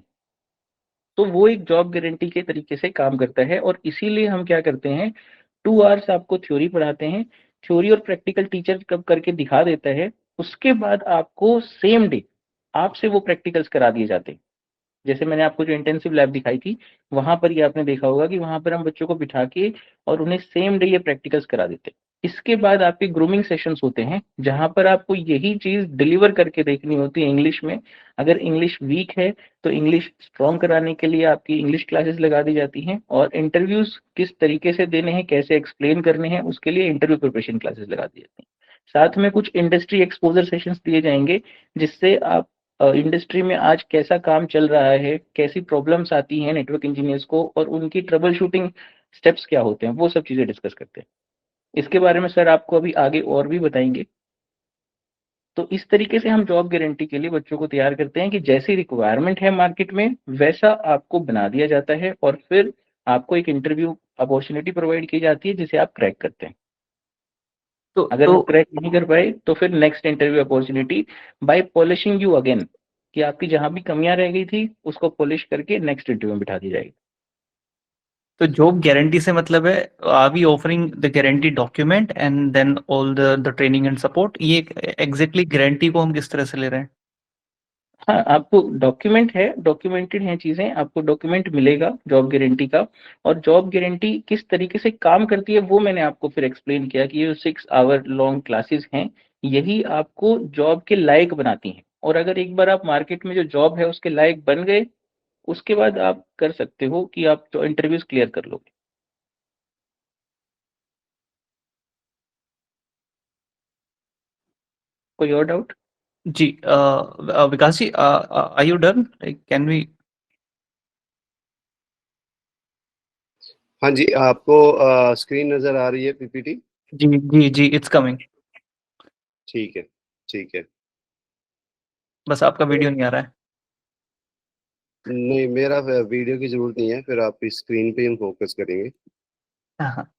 तो वो एक जॉब गारंटी के तरीके से काम करता है। और इसीलिए हम क्या करते हैं, 2 hours आपको थ्योरी पढ़ाते हैं। थ्योरी और प्रैक्टिकल टीचर कब करके दिखा देता है, उसके बाद आपको सेम डे आपसे वो प्रैक्टिकल्स करा दिए जाते हैं। जैसे मैंने आपको जो इंटेंसिव लैब दिखाई थी, वहां पर ये आपने देखा होगा कि वहां पर हम बच्चों को बिठा के और उन्हें सेम डे ये प्रैक्टिकल्स करा देते हैं। इसके बाद आपके ग्रूमिंग सेशंस होते हैं, जहां पर आपको यही चीज डिलीवर करके देखनी होती है इंग्लिश में। अगर इंग्लिश वीक है तो इंग्लिश स्ट्रॉन्ग कराने के लिए आपकी इंग्लिश क्लासेस लगा दी जाती हैं, और इंटरव्यूज किस तरीके से देने हैं, कैसे एक्सप्लेन करने हैं, उसके लिए इंटरव्यू प्रिपरेशन क्लासेस लगा दी जाती हैं। साथ में कुछ इंडस्ट्री एक्सपोजर सेशंस दिए जाएंगे, जिससे आप इंडस्ट्री में आज कैसा काम चल रहा है, कैसी प्रॉब्लम्स आती हैं नेटवर्क इंजीनियर्स को, और उनकी ट्रबल शूटिंग स्टेप्स क्या होते हैं, वो सब चीजें डिस्कस करते हैं। इसके बारे में सर आपको अभी आगे और भी बताएंगे। तो इस तरीके से हम जॉब गारंटी के लिए बच्चों को तैयार करते हैं कि जैसी रिक्वायरमेंट है मार्केट में, वैसा आपको बना दिया जाता है, और फिर आपको एक इंटरव्यू अपॉर्चुनिटी प्रोवाइड की जाती है जिसे आप क्रैक करते हैं। तो अगर वो क्रैक नहीं कर पाए तो फिर next interview opportunity by polishing you again, कि आपकी जहां भी कमियां रह गई थी उसको पॉलिश करके नेक्स्ट इंटरव्यू में बिठा दी जाएगी। तो जॉब गारंटी से मतलब है, are we offering the guarantee document and then all the training and support, ये एग्जैक्टली गारंटी को हम किस तरह से ले रहे हैं? हाँ, आपको डॉक्यूमेंट है, डॉक्यूमेंटेड हैं चीजें, आपको डॉक्यूमेंट मिलेगा जॉब गारंटी का। और जॉब गारंटी किस तरीके से काम करती है वो मैंने आपको फिर एक्सप्लेन किया कि ये 6 आवर लॉन्ग क्लासेस हैं, यही आपको जॉब के लायक बनाती हैं। और अगर एक बार आप मार्केट में जो जॉब है उसके लायक बन गए, उसके बाद आप कर सकते हो कि आप जो इंटरव्यूज क्लियर कर लोगे। कोई और डाउट? जी, Vikas ji, are you done? Like can we? हाँ जी, आपको स्क्रीन नजर आ रही है पीपीटी? जी जी जी, इट्स कमिंग। ठीक है, ठीक है। बस आपका वीडियो नहीं आ रहा है। नहीं, मेरा वीडियो की जरूरत नहीं है, फिर आप इस स्क्रीन पे हम फोकस करेंगे। हाँ हाँ।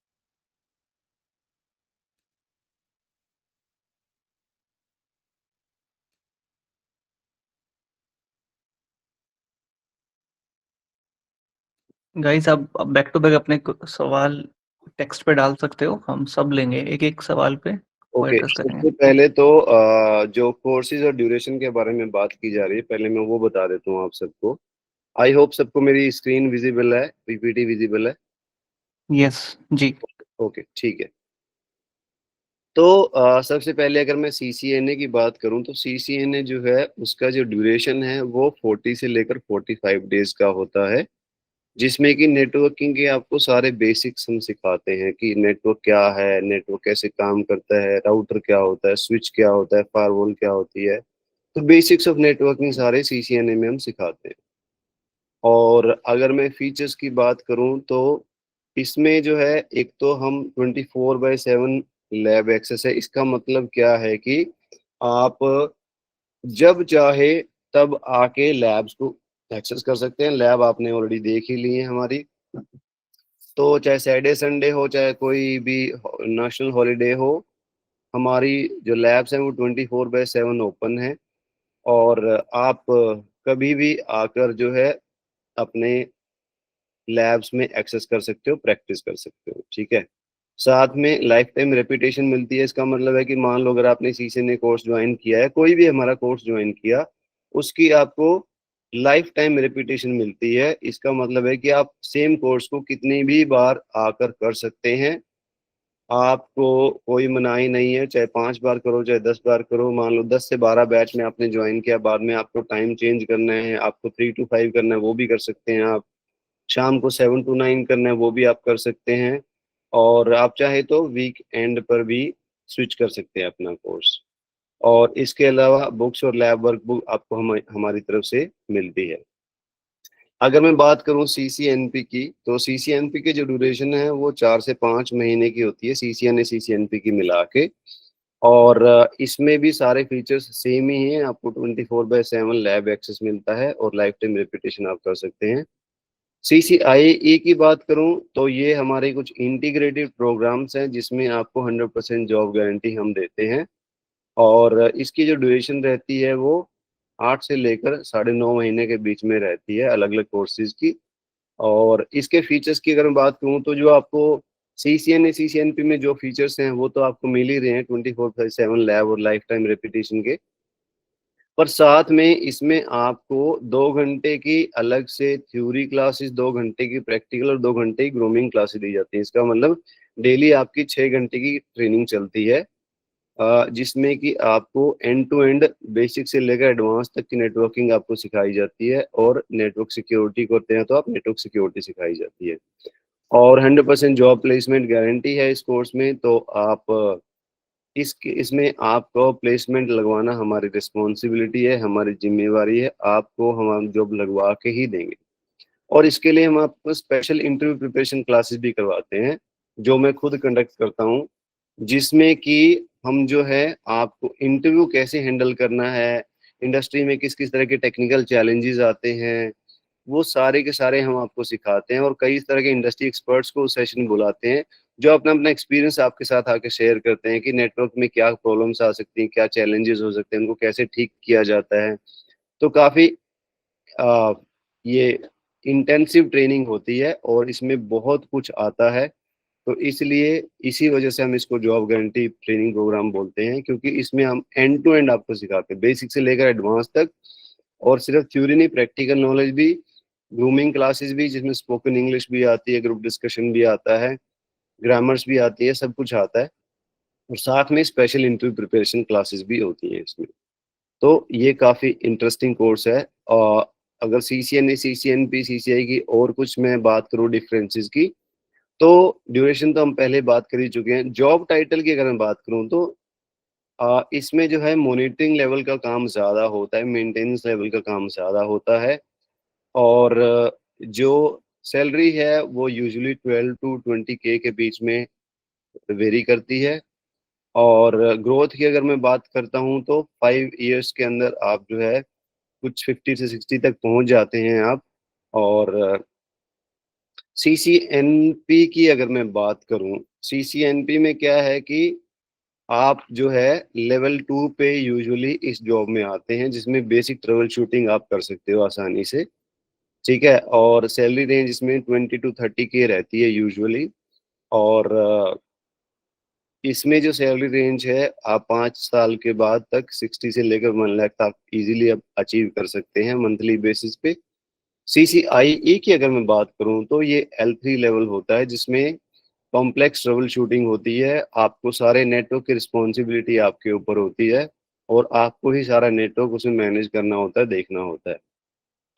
गाइस, आप बैक टू बैक अपने सवाल टेक्स्ट पे डाल सकते हो, हम सब लेंगे एक एक सवाल पे, वो ओके, एड्रेस करेंगे। सबसे पहले तो जो कोर्सेज और ड्यूरेशन के बारे में बात की जा रही है, पहले मैं वो बता देता हूँ आप सबको। आई होप सबको मेरी स्क्रीन विजिबल है, पीपीटी विजिबल है। यस जी। ओके, ठीक है। तो सबसे पहले अगर मैं सीसीएनए की बात करूं तो सीसीएनए जो है उसका जो ड्यूरेशन है वो 40 से लेकर 45 डेज का होता है, जिसमें कि नेटवर्किंग के आपको सारे बेसिक्स हम सिखाते हैं कि नेटवर्क क्या है, नेटवर्क कैसे काम करता है, राउटर क्या होता है, स्विच क्या होता है, फायरवॉल क्या होती है। तो बेसिक्स ऑफ नेटवर्किंग सारे सीसीएनए में हम सिखाते हैं। और अगर मैं फीचर्स की बात करूं तो इसमें जो है एक तो हम 24/7 लैब एक्सेस है। इसका मतलब क्या है कि आप जब चाहे तब आके लैब्स को एक्सेस कर सकते हैं। लैब आपने ऑलरेडी देख ही ली है हमारी। तो चाहे सैटरडे संडे हो, चाहे कोई भी नेशनल हॉलीडे हो, हमारी जो लैब्स हैं वो 24/7 ओपन है। और आप कभी भी आकर जो है अपने लैब्स में एक्सेस कर सकते हो, प्रैक्टिस कर सकते हो, ठीक है। साथ में लाइफ टाइम रेपुटेशन मिलती है। इसका मतलब है कि मान लो अगर आपने सीसीएनए कोर्स ज्वाइन किया है, कोई भी हमारा कोर्स ज्वाइन किया, उसकी आपको लाइफ टाइम रेपुटेशन मिलती है। इसका मतलब है कि आप सेम कोर्स को कितनी भी बार आकर कर सकते हैं, आपको कोई मनाही नहीं है। चाहे 5 बार करो, चाहे 10 बार करो। मान लो 10 से 12 बैच में आपने ज्वाइन किया, बाद में आपको टाइम चेंज करना है, आपको 3 to 5 करना है, वो भी कर सकते हैं आप। शाम को 7 to 9 करना है, वो भी आप कर सकते हैं। और आप चाहे तो वीक एंड पर भी स्विच कर सकते हैं अपना कोर्स। और इसके अलावा बुक्स और लैब वर्क बुक आपको हमारी तरफ से मिलती है। अगर मैं बात करूं सीसीएनपी की, तो सीसीएनपी की जो ड्यूरेशन है वो 4 से 5 महीने की होती है, सीसीएनए सीसीएनपी की मिला के। और इसमें भी सारे फीचर्स सेम ही हैं। आपको 24/7 लैब एक्सेस मिलता है और लाइफ टाइम रेपुटेशन आप कर सकते हैं। सीसीआईई की बात करूं तो ये हमारे कुछ इंटीग्रेटेड प्रोग्राम्स हैं जिसमें आपको 100% जॉब गारंटी हम देते हैं। और इसकी जो ड्यूरेशन रहती है वो 8 से लेकर 9.5 महीने के बीच में रहती है, अलग अलग कोर्सेज की। और इसके फीचर्स की अगर मैं बात करूं तो जो आपको सीसीएनए सीसीएनपी में जो फीचर्स हैं वो तो आपको मिल ही रहे हैं, 24/7 लैब और लाइफ टाइम रेपुटेशन के। पर साथ में इसमें आपको 2 घंटे की अलग से थ्योरी क्लासेस, 2 घंटे की प्रैक्टिकल और 2 घंटे की ग्रूमिंग क्लासेस दी जाती है। इसका मतलब डेली आपकी 6 घंटे की ट्रेनिंग चलती है, जिसमें कि आपको एंड टू एंड बेसिक से लेकर एडवांस तक की नेटवर्किंग आपको सिखाई जाती है। और नेटवर्क सिक्योरिटी करते हैं तो आप नेटवर्क सिक्योरिटी सिखाई जाती है। और 100% जॉब प्लेसमेंट गारंटी है इस कोर्स में। तो आप इसमें आपको प्लेसमेंट लगवाना हमारी रिस्पॉन्सिबिलिटी है, हमारी जिम्मेवारी है। आपको हम जॉब लगवा के ही देंगे। और इसके लिए हम आपको स्पेशल इंटरव्यू प्रिपरेशन क्लासेस भी करवाते हैं, जो मैं खुद कंडक्ट करता हूँ, जिसमें कि हम जो है आपको इंटरव्यू कैसे हैंडल करना है, इंडस्ट्री में किस किस तरह के टेक्निकल चैलेंजेस आते हैं, वो सारे के सारे हम आपको सिखाते हैं। और कई तरह के इंडस्ट्री एक्सपर्ट्स को सेशन बुलाते हैं जो अपना अपना एक्सपीरियंस आपके साथ आके शेयर करते हैं कि नेटवर्क में क्या प्रॉब्लम्स आ सकती हैं, क्या चैलेंजेस हो सकते हैं, उनको कैसे ठीक किया जाता है। तो काफ़ी ये इंटेंसिव ट्रेनिंग होती है और इसमें बहुत कुछ आता है। तो इसलिए इसी वजह से हम इसको जॉब गारंटी ट्रेनिंग प्रोग्राम बोलते हैं, क्योंकि इसमें हम एंड टू एंड आपको सिखाते हैं, बेसिक से लेकर एडवांस तक। और सिर्फ थ्योरी नहीं, प्रैक्टिकल नॉलेज भी, ग्रूमिंग क्लासेस भी जिसमें स्पोकन इंग्लिश भी आती है, ग्रुप डिस्कशन भी आता है, ग्रामर्स भी आती है, सब कुछ आता है। और साथ में स्पेशल इंटरव्यू प्रिपरेशन क्लासेस भी होती हैं इसमें। तो ये काफ़ी इंटरेस्टिंग कोर्स है। और अगर CCNA, CCNP, CCI की और कुछ मैं बात करूँ डिफरेंसेस की, तो ड्यूरेशन तो हम पहले बात कर ही चुके हैं। जॉब टाइटल की अगर मैं बात करूँ तो इसमें जो है मॉनिटरिंग लेवल का काम ज़्यादा होता है, मेंटेनेंस लेवल का काम ज़्यादा होता है। और जो सैलरी है वो यूजुअली 12 to 20K के बीच में वेरी करती है। और ग्रोथ की अगर मैं बात करता हूँ तो 5 इयर्स के अंदर आप जो है कुछ 50 से 60 तक पहुंच जाते हैं आप। और CCNP की अगर मैं बात करूं, CCNP में क्या है कि आप जो है लेवल 2 पे यूजुअली इस जॉब में आते हैं, जिसमें बेसिक ट्रबल शूटिंग आप कर सकते हो आसानी से। ठीक है। और सैलरी रेंज इसमें 20 to 30K रहती है यूजुअली। और इसमें जो सैलरी रेंज है, आप 5 साल के बाद तक 60 से लेकर 1 लाख तक इजीली आप अचीव कर सकते हैं मंथली बेसिस पे। CCIE की अगर मैं बात करूं तो ये L3 लेवल होता है, जिसमें कॉम्प्लेक्स ट्रबल शूटिंग होती है। आपको सारे नेटवर्क की रिस्पॉन्सिबिलिटी आपके ऊपर होती है और आपको ही सारा नेटवर्क उसमें मैनेज करना होता है, देखना होता है।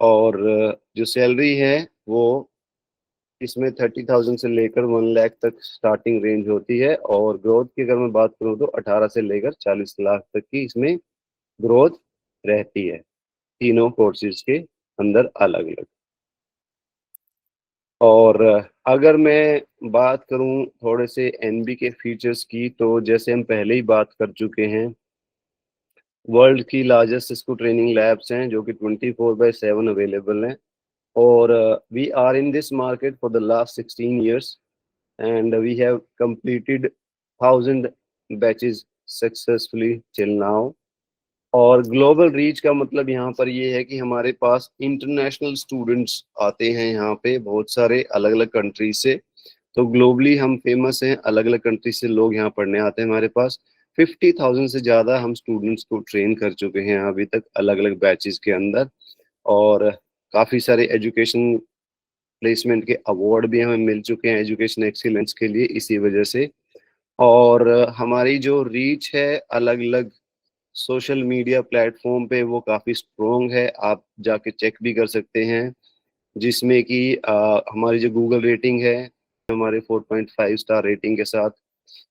और जो सैलरी है वो इसमें 30,000 से लेकर 1 लाख तक स्टार्टिंग रेंज होती है। और ग्रोथ की अगर मैं बात करूं तो 18 से लेकर 40 लाख तक की इसमें ग्रोथ रहती है, तीनों कोर्सेज के अंदर अलग अलग। और अगर मैं बात करूं थोड़े से NB के फीचर्स की, तो जैसे हम पहले ही बात कर चुके हैं, वर्ल्ड की लार्जेस्ट सिस्को ट्रेनिंग लैब्स हैं जो कि 24/7 अवेलेबल हैं। और we are in this market for the last 16 years and we have completed 1,000 batches successfully till now। और ग्लोबल रीच का मतलब यहाँ पर ये है कि हमारे पास इंटरनेशनल स्टूडेंट्स आते हैं यहाँ पे, बहुत सारे अलग अलग कंट्री से। तो ग्लोबली हम फेमस हैं, अलग अलग कंट्री से लोग यहाँ पढ़ने आते हैं हमारे पास। 50,000 से ज़्यादा हम स्टूडेंट्स को ट्रेन कर चुके हैं अभी तक अलग अलग बैचेस के अंदर। और काफ़ी सारे एजुकेशन प्लेसमेंट के अवार्ड भी हमें मिल चुके हैं एजुकेशन एक्सीलेंस के लिए इसी वजह से। और हमारी जो रीच है अलग अलग सोशल मीडिया प्लेटफॉर्म पे वो काफ़ी स्ट्रोंग है, आप जाके चेक भी कर सकते हैं। जिसमें कि हमारी जो गूगल रेटिंग है हमारे 4.5 स्टार रेटिंग के साथ।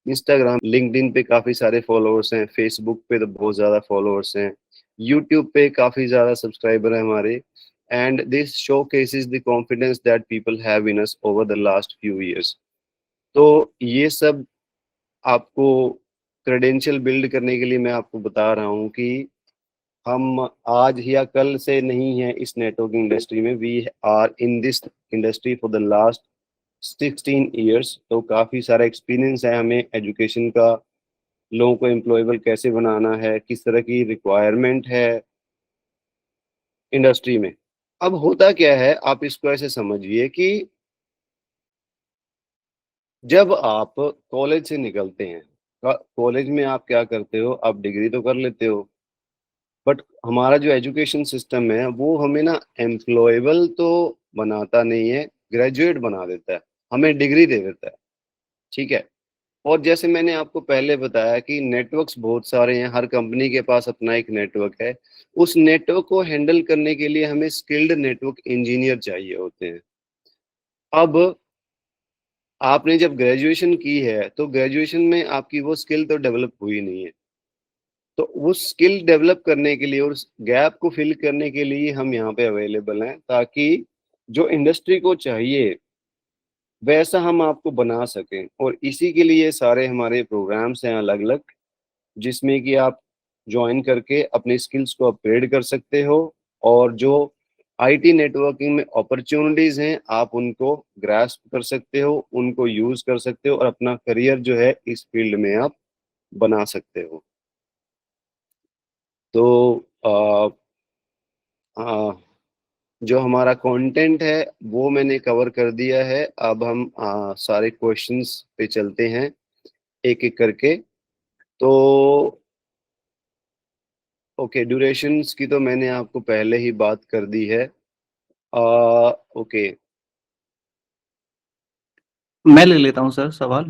इंस्टाग्राम, लिंक्डइन पे काफ़ी सारे फॉलोअर्स हैं, फेसबुक पे तो बहुत ज़्यादा फॉलोअर्स हैं, यूट्यूब पे काफ़ी ज़्यादा सब्सक्राइबर हैं हमारे। And this show cases the confidence that people have in us over the last few years. तो ये सब आपको क्रेडेंशियल बिल्ड करने के लिए मैं आपको बता रहा हूँ कि हम आज या कल से नहीं है इस नेटवर्किंग इंडस्ट्री में, we are in this industry for the last 16 years। तो काफ़ी सारा एक्सपीरियंस है हमें एजुकेशन का, लोगों को एम्प्लॉयबल कैसे बनाना है, किस तरह की रिक्वायरमेंट है इंडस्ट्री में। अब होता क्या है, आप इसको ऐसे समझिए कि जब आप कॉलेज से निकलते हैं, कॉलेज में आप क्या करते हो, आप डिग्री तो कर लेते हो, बट हमारा जो एजुकेशन सिस्टम है वो हमें ना एम्प्लॉयबल तो बनाता नहीं है, ग्रेजुएट बना देता है, हमें डिग्री दे देता है। ठीक है। और जैसे मैंने आपको पहले बताया कि नेटवर्क्स बहुत सारे हैं, हर कंपनी के पास अपना एक नेटवर्क है। उस नेटवर्क को हैंडल करने के लिए हमें स्किल्ड नेटवर्क इंजीनियर चाहिए होते हैं। अब आपने जब ग्रेजुएशन की है तो ग्रेजुएशन में आपकी वो स्किल तो डेवलप हुई नहीं है। तो वो स्किल डेवलप करने के लिए और उस गैप को फिल करने के लिए हम यहाँ पे अवेलेबल हैं, ताकि जो इंडस्ट्री को चाहिए वैसा हम आपको बना सकें। और इसी के लिए सारे हमारे प्रोग्राम्स हैं अलग अलग, जिसमें कि आप ज्वाइन करके अपने स्किल्स को अपग्रेड कर सकते हो। और जो आईटी नेटवर्किंग में अपॉर्चुनिटीज हैं, आप उनको ग्रास्प कर सकते हो, उनको यूज कर सकते हो और अपना करियर जो है इस फील्ड में आप बना सकते हो। तो जो हमारा कंटेंट है वो मैंने कवर कर दिया है। अब हम सारे क्वेश्चंस पे चलते हैं एक एक करके। तो ओके, ड्यूरेशंस की तो मैंने आपको पहले ही बात कर दी है। ओके, मैं ले लेता हूँ सर सवाल,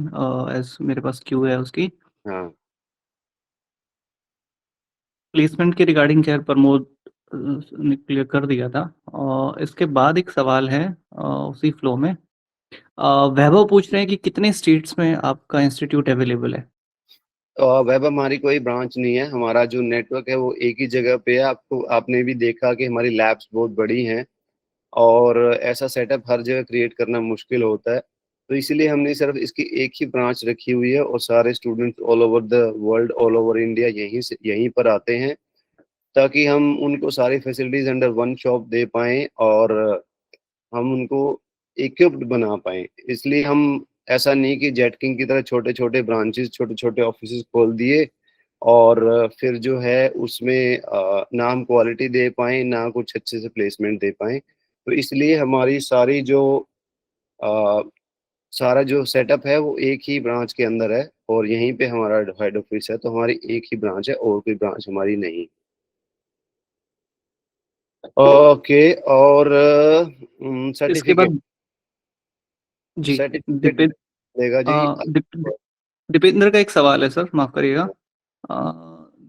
एज मेरे पास क्यू है उसकी। हाँ प्लेसमेंट के रिगार्डिंग खैर प्रमोद ने क्लियर कर दिया था। इसके बाद एक सवाल है उसी फ्लो में। वैभव पूछ रहे हैं कि कितने स्टेट्स में आपका इंस्टीट्यूट अवेलेबल है? वेब हमारी कोई ब्रांच नहीं है, हमारा जो नेटवर्क है वो एक ही जगह पे है। आपको आपने भी देखा कि हमारी लैब्स बहुत बड़ी हैं और ऐसा सेटअप हर जगह क्रिएट करना मुश्किल होता है। तो इसीलिए हमने सिर्फ इसकी एक ही ब्रांच रखी हुई है और सारे students all over the world, all over India यहीं पर आते हैं, ताकि हम उनको सारी फैसिलिटीज अंडर वन शॉप दे पाएं और हम उनको इक्विप्ड बना पाएं। इसलिए हम ऐसा नहीं कि जेट किंग की तरह छोटे छोटे ब्रांचेस, छोटे छोटे ऑफिस खोल दिए और फिर जो है उसमें ना हम क्वालिटी दे पाए ना कुछ अच्छे से प्लेसमेंट दे पाए। तो इसलिए हमारी अ, सारा जो सेटअप है वो एक ही ब्रांच के अंदर है और यहीं पे हमारा हेड ऑफिस है। तो हमारी एक ही ब्रांच है और कोई ब्रांच हमारी नहीं। ओके, और इसके सर्टिफिकेट, बाद जी सर्टिफिकेट दीपेंद्र देगा जी। दीपेंद्र का एक सवाल है सर, माफ करिएगा। अ,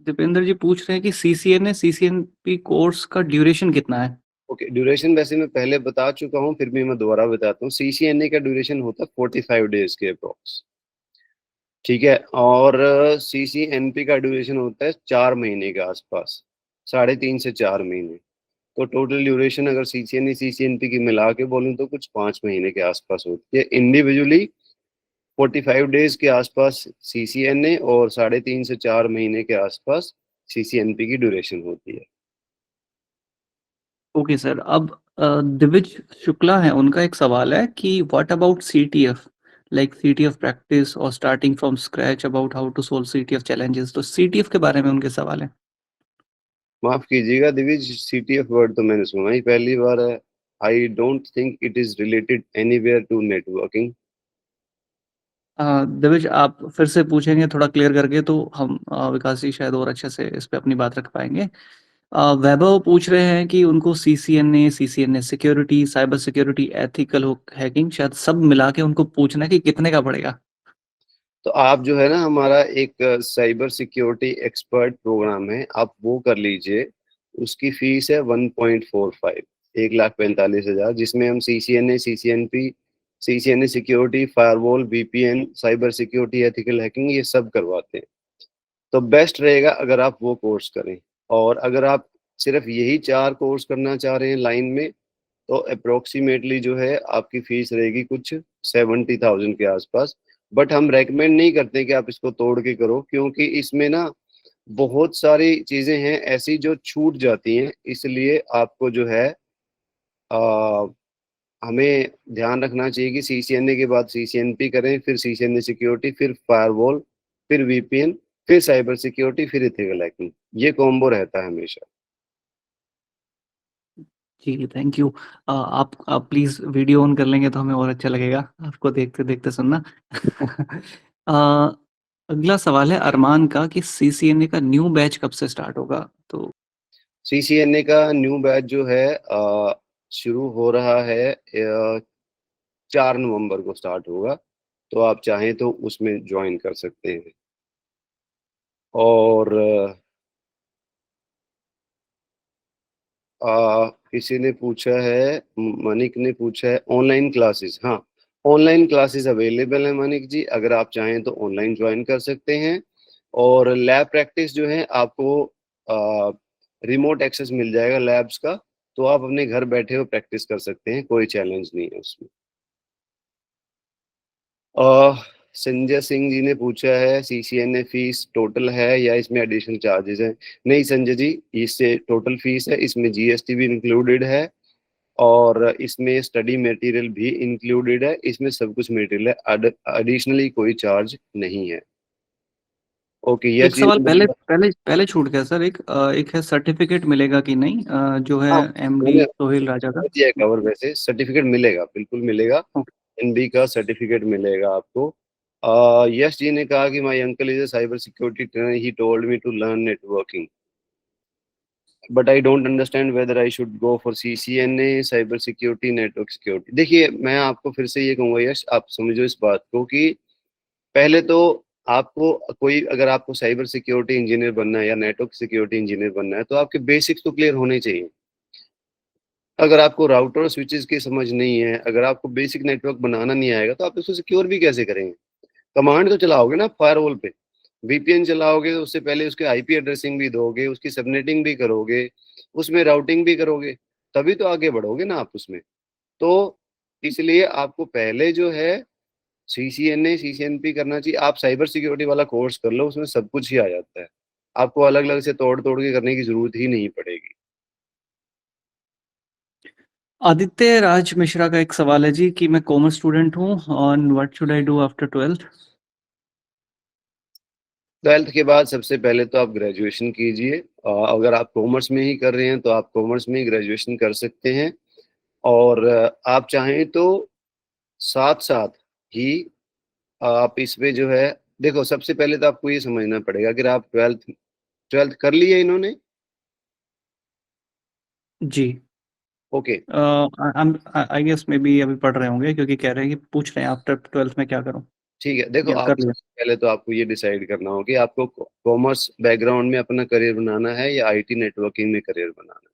दीपेंद्र जी पूछ रहे हैं कि सीसीएनए सीसीएनपी कोर्स का ड्यूरेशन कितना है? ओके, ड्यूरेशन वैसे मैं पहले बता चुका हूँ, फिर भी मैं दोबारा बताता हूँ। सीसीएनए का ड्यूरेशन होता है 45 डेज के अप्रोक्स, ठीक है। और सीसीएनपी का ड्यूरेशन होता है 4 महीने के आसपास, 3.5 से 4 महीने। तो टोटल ड्यूरेशन अगर सीसीएनए सीसीएनपी की मिला के बोलूँ तो कुछ 5 महीने के आसपास होती है। इंडिविजुअली 45 डेज के आसपास सीसीएनए और 3.5 से 4 महीने के आसपास सीसीएनपी की ड्यूरेशन होती है। ओके सर, अब दिविज शुक्ला है, उनका एक सवाल है कि what about CTF, like CTF practice और starting from scratch about how to solve CTF challenges. तो सीटीएफ के बारे में उनके सवाल है। माफ कीजिएगा दिविज, सीटीएफ वर्ड तो मैंने सुना ही पहली बार है। I don't think it is related anywhere to networking. Divij आप फिर से पूछेंगे थोड़ा क्लियर करके तो हम विकास जी शायद और अच्छे से इस पे अपनी बात रख पाएंगे। वैभव पूछ रहे हैं कि उनको CCNA security, cyber security, ethical hacking शायद सब मिला के उनको पूछना है कि कितने का पड़ेगा। तो आप जो है ना, हमारा एक साइबर सिक्योरिटी एक्सपर्ट प्रोग्राम है, आप वो कर लीजिए। उसकी फीस है 1.45, 1,45,000, जिसमें हम CCNA CCNP, CCNA security, firewall, VPN, cyber security, ethical hacking ये सब करवाते हैं। तो बेस्ट रहेगा अगर आप वो कोर्स करें। और अगर आप सिर्फ यही 4 कोर्स करना चाह रहे हैं लाइन में, तो अप्रोक्सीमेटली जो है आपकी फीस रहेगी कुछ 70,000 के आसपास। बट हम रेकमेंड नहीं करते कि आप इसको तोड़ के करो, क्योंकि इसमें ना बहुत सारी चीजें हैं ऐसी जो छूट जाती हैं। इसलिए आपको जो है आ, हमें ध्यान रखना चाहिए कि सीसीएनए के बाद सीसीएनपी करें, फिर सीसीएनए सिक्योरिटी, फिर फायरवॉल, फिर वीपीएन, फिर साइबर सिक्योरिटी, फिर एथिकल हैकिंग। ये कॉम्बो रहता है हमेशा। जी थैंक यू। आप प्लीज वीडियो ऑन कर लेंगे तो हमें और अच्छा लगेगा आपको देखते देखते सुनना। अ, अगला सवाल है अरमान का कि सीसीएनए का न्यू बैच कब से स्टार्ट होगा? तो सीसीएनए का न्यू बैच जो है शुरू हो रहा है, 4 नवंबर को स्टार्ट होगा। तो आप चाहें तो उसमें ज्वाइन कर सकते हैं। और किसी ने पूछा है, मनिक ने पूछा है ऑनलाइन क्लासेस। हाँ, ऑनलाइन क्लासेस अवेलेबल है मनिक जी, अगर आप चाहें तो ऑनलाइन ज्वाइन कर सकते हैं। और लैब प्रैक्टिस जो है आपको रिमोट एक्सेस मिल जाएगा लैब्स का, तो आप अपने घर बैठे हुए प्रैक्टिस कर सकते हैं, कोई चैलेंज नहीं है उसमें। संजय सिंह जी ने पूछा है सीसीएनए फीस टोटल है या इसमें एडिशनल चार्जेस हैं? नहीं संजय जी, इससे टोटल फीस है, इसमें जीएसटी भी इंक्लूडेड है और इसमें स्टडी मटेरियल भी इंक्लूडेड है, इसमें सब कुछ मटेरियल है, एडिशनली कोई चार्ज नहीं है। ओके, एक यस जी सवाल ने पहले बोला। पहले पहले छूट गया सर, एक है सर्टिफिकेट मिलेगा कि नहीं, जो है हाँ, एमडी मैंने सोहेल राजा का। कर दिया है कवर, वैसे सर्टिफिकेट मिलेगा, बिल्कुल मिलेगा, ओके। एनबी का सर्टिफिकेट मिलेगा आपको। यश जी ने कहा कि my uncle is a cyber security trainer, he told me to learn networking, but I don't understand whether I should go for CCNA, cyber security, network security. देखिए, मैं आपको फिर से ये कहूंगा यश, आप समझो इस बात को कि पहले तो आपको कोई, अगर आपको साइबर सिक्योरिटी इंजीनियर बनना है या नेटवर्क सिक्योरिटी इंजीनियर बनना है, तो आपके बेसिक्स तो क्लियर होने चाहिए। अगर आपको राउटर स्विचेस की समझ नहीं है, अगर आपको बेसिक नेटवर्क बनाना नहीं आएगा, तो आप उसको सिक्योर भी कैसे करेंगे? कमांड तो चलाओगे ना फायरवॉल पे, वीपीएन चलाओगे तो उससे पहले उसके आईपी एड्रेसिंग भी दोगे, उसकी सबनेटिंग भी करोगे, उसमें राउटिंग भी करोगे, तभी तो आगे बढ़ोगे ना आप उसमें। तो इसलिए आपको पहले जो है सीसीएनए सीसीएनपी करना चाहिए। आप साइबर सिक्योरिटी वाला कोर्स कर लो, उसमें सब कुछ ही आ जाता है, आपको अलग अलग से तोड़ तोड़ के करने की जरूरत ही नहीं पड़ेगी। आदित्य राज मिश्रा का एक सवाल है जी कि मैं कॉमर्स स्टूडेंट हूँ, on what should I do after 12th। 12th के बाद सबसे पहले तो आप ग्रेजुएशन कीजिए। अगर आप कॉमर्स में ही कर रहे हैं तो आप कॉमर्स में ही ग्रेजुएशन कर सकते हैं, और आप चाहें तो साथ साथ ही आप इसमें जो है, देखो सबसे पहले तो आपको ये समझना पड़ेगा, अगर आप ट्वेल्थ ट्वेल्थ कर ली है इन्होंने। जी। Okay, I guess maybe अभी पढ़ रहे होंगे, क्योंकि कह रहे हैं कि पूछ रहे हैं आफ्टर 12th में क्या करूँ, ठीक है। देखो, या आप कर लिया। सबसे पहले तो आपको ये डिसाइड करना होगा कि आपको कॉमर्स बैकग्राउंड में अपना करियर बनाना है या आईटी नेटवर्किंग में करियर बनाना है।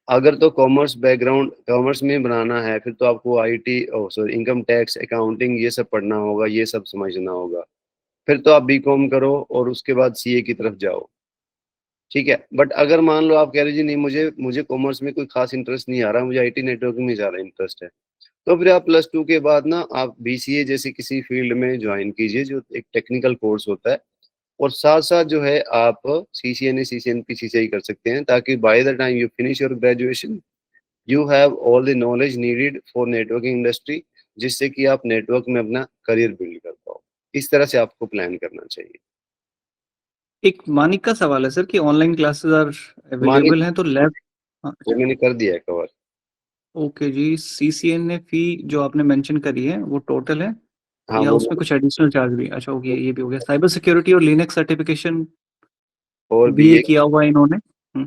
अगर तो कॉमर्स बैकग्राउंड कॉमर्स में बनाना है, फिर तो आपको IT, sorry, income tax, accounting, ये सब पढ़ना होगा, ये सब समझना होगा। फिर तो आप बीकॉम करो और उसके बाद सीए की तरफ जाओ, ठीक है। बट अगर मान लो आप कह रहे जी नहीं, मुझे मुझे कॉमर्स में कोई खास इंटरेस्ट नहीं आ रहा, मुझे आईटी नेटवर्किंग में ज़्यादा इंटरेस्ट है, तो फिर आप +2 के बाद ना आप बीसीए जैसे किसी फील्ड में ज्वाइन कीजिए, जो एक टेक्निकल कोर्स होता है, और साथ साथ जो है आप सीसीएनए सीसीएनपी सीसीआई कर सकते हैं, ताकि bye the time you finish your graduation you have all the knowledge needed for networking industry, जिससे कि आप नेटवर्क में अपना करियर बिल्ड कर पाओ। इस तरह से आपको प्लान करना चाहिए। एक मानिक का सवाल है सर कि online classes are Manik, available हैं तो लैब। हाँ, वो अच्छा। मैंने कर दिया है कवर। ओके जी, सीसीएनए फी जो आपने मेंशन करी है वो टोटल है, हाँ, या वो उसमें कुछ एडिशनल चार्ज भी? अच्छा, ओके, ये भी हो गया। साइबर सिक्योरिटी और लिनक्स सर्टिफिकेशन और भी ये बीए किया हुआ है इन्होंने।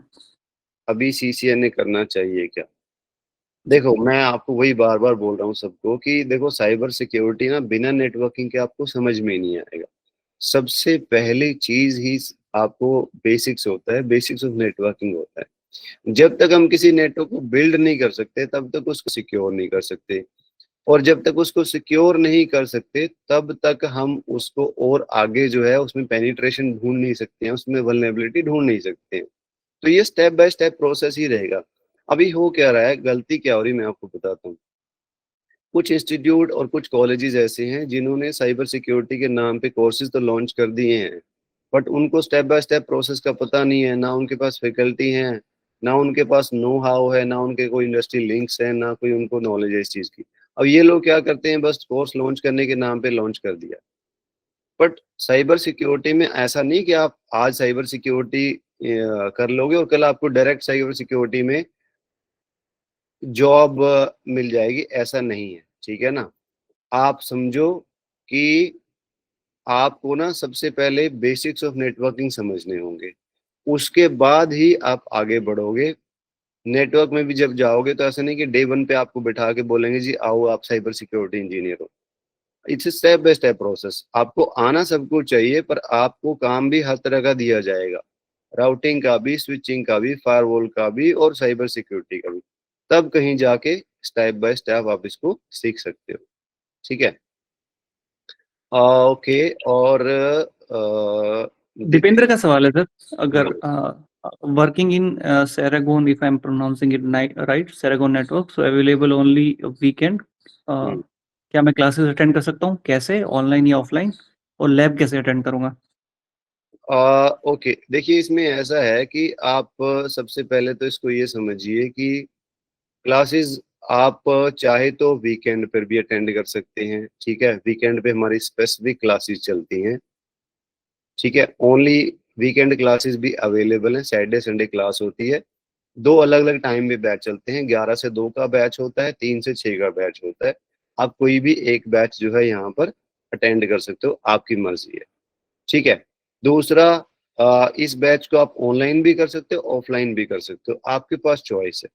अभी सीसीएनए करना चाहिए क्या? जी। देखो, मैं आपको वही बार बार बोल रहा हूँ सबको कि देखो, साइबर सिक्योरिटी ना बिना नेटवर्किंग के आपको समझ में ही नहीं आएगा। सबसे पहली चीज ही आपको बेसिक्स होता है, बेसिक्स ऑफ नेटवर्किंग होता है। जब तक हम किसी नेटवर्क को बिल्ड नहीं कर सकते, तब तक उसको सिक्योर नहीं कर सकते, और जब तक उसको सिक्योर नहीं कर सकते, तब तक हम उसको और आगे जो है उसमें पेनिट्रेशन ढूंढ नहीं सकते हैं, उसमें वल्नरेबिलिटी ढूंढ नहीं सकते हैं। तो ये स्टेप बाय स्टेप प्रोसेस ही रहेगा। अभी हो क्या रहा है, गलती क्या हो रही है, मैं आपको बताता हूँ। कुछ इंस्टीट्यूट और कुछ कॉलेजेस ऐसे हैं जिन्होंने साइबर सिक्योरिटी के नाम पे कोर्सेज तो लॉन्च कर दिए हैं, बट उनको स्टेप बाय स्टेप प्रोसेस का पता नहीं है, ना उनके पास फैकल्टी है, ना उनके पास नो हाउ है, ना उनके कोई इंडस्ट्री लिंक्स है, ना कोई उनको नॉलेज है इस चीज की। अब ये लोग क्या करते हैं, बस कोर्स लॉन्च करने के नाम पे लॉन्च कर दिया। बट साइबर सिक्योरिटी में ऐसा नहीं कि आप आज साइबर सिक्योरिटी कर लोगे और कल आपको डायरेक्ट साइबर सिक्योरिटी में जॉब मिल जाएगी, ऐसा नहीं है, ठीक है ना। आप समझो कि आपको ना सबसे पहले बेसिक्स ऑफ नेटवर्किंग समझने होंगे, उसके बाद ही आप आगे बढ़ोगे। नेटवर्क में भी जब जाओगे तो ऐसा नहीं कि डे 1 पे आपको बिठा के बोलेंगे जी आओ आप साइबर सिक्योरिटी इंजीनियर हो। It's step by step process. आपको आना सब कुछ चाहिए, पर आपको काम भी हर तरह का दिया जाएगा, राउटिंग का भी, स्विचिंग का भी, फायरवॉल का भी, और साइबर सिक्योरिटी का भी। तब कहीं जाके स्टेप बाय स्टेप आप इसको सीख सकते हो, ठीक है। ओके, और दीपेंद्र का सवाल है सर, अगर हाँ, working in Seragon, if I am pronouncing it right, Seragon network, so available only weekend, क्या मैं क्लासेस अटेंड कर सकता हूँ? कैसे, ऑनलाइन या ऑफलाइन? और लैब कैसे अटेंड करूंगा? ओके, देखिए इसमें ऐसा है कि आप सबसे पहले तो इसको ये समझिए कि क्लासेस आप चाहे तो वीकेंड पर भी अटेंड कर सकते हैं, ठीक है। वीकेंड पे हमारी स्पेसिफिक क्लासेस चलती हैं, ठीक है। ओनली वीकेंड क्लासेस भी अवेलेबल हैं, सैटरडे संडे क्लास होती है। दो अलग अलग टाइम में बैच चलते हैं, 11 से 2 का बैच होता है, 3 से 6 का बैच होता है। आप कोई भी एक बैच जो है यहाँ पर अटेंड कर सकते हो, आपकी मर्जी है, ठीक है। दूसरा, इस बैच को आप ऑनलाइन भी कर सकते हो, ऑफलाइन भी कर सकते हो, आपके पास चॉइस है।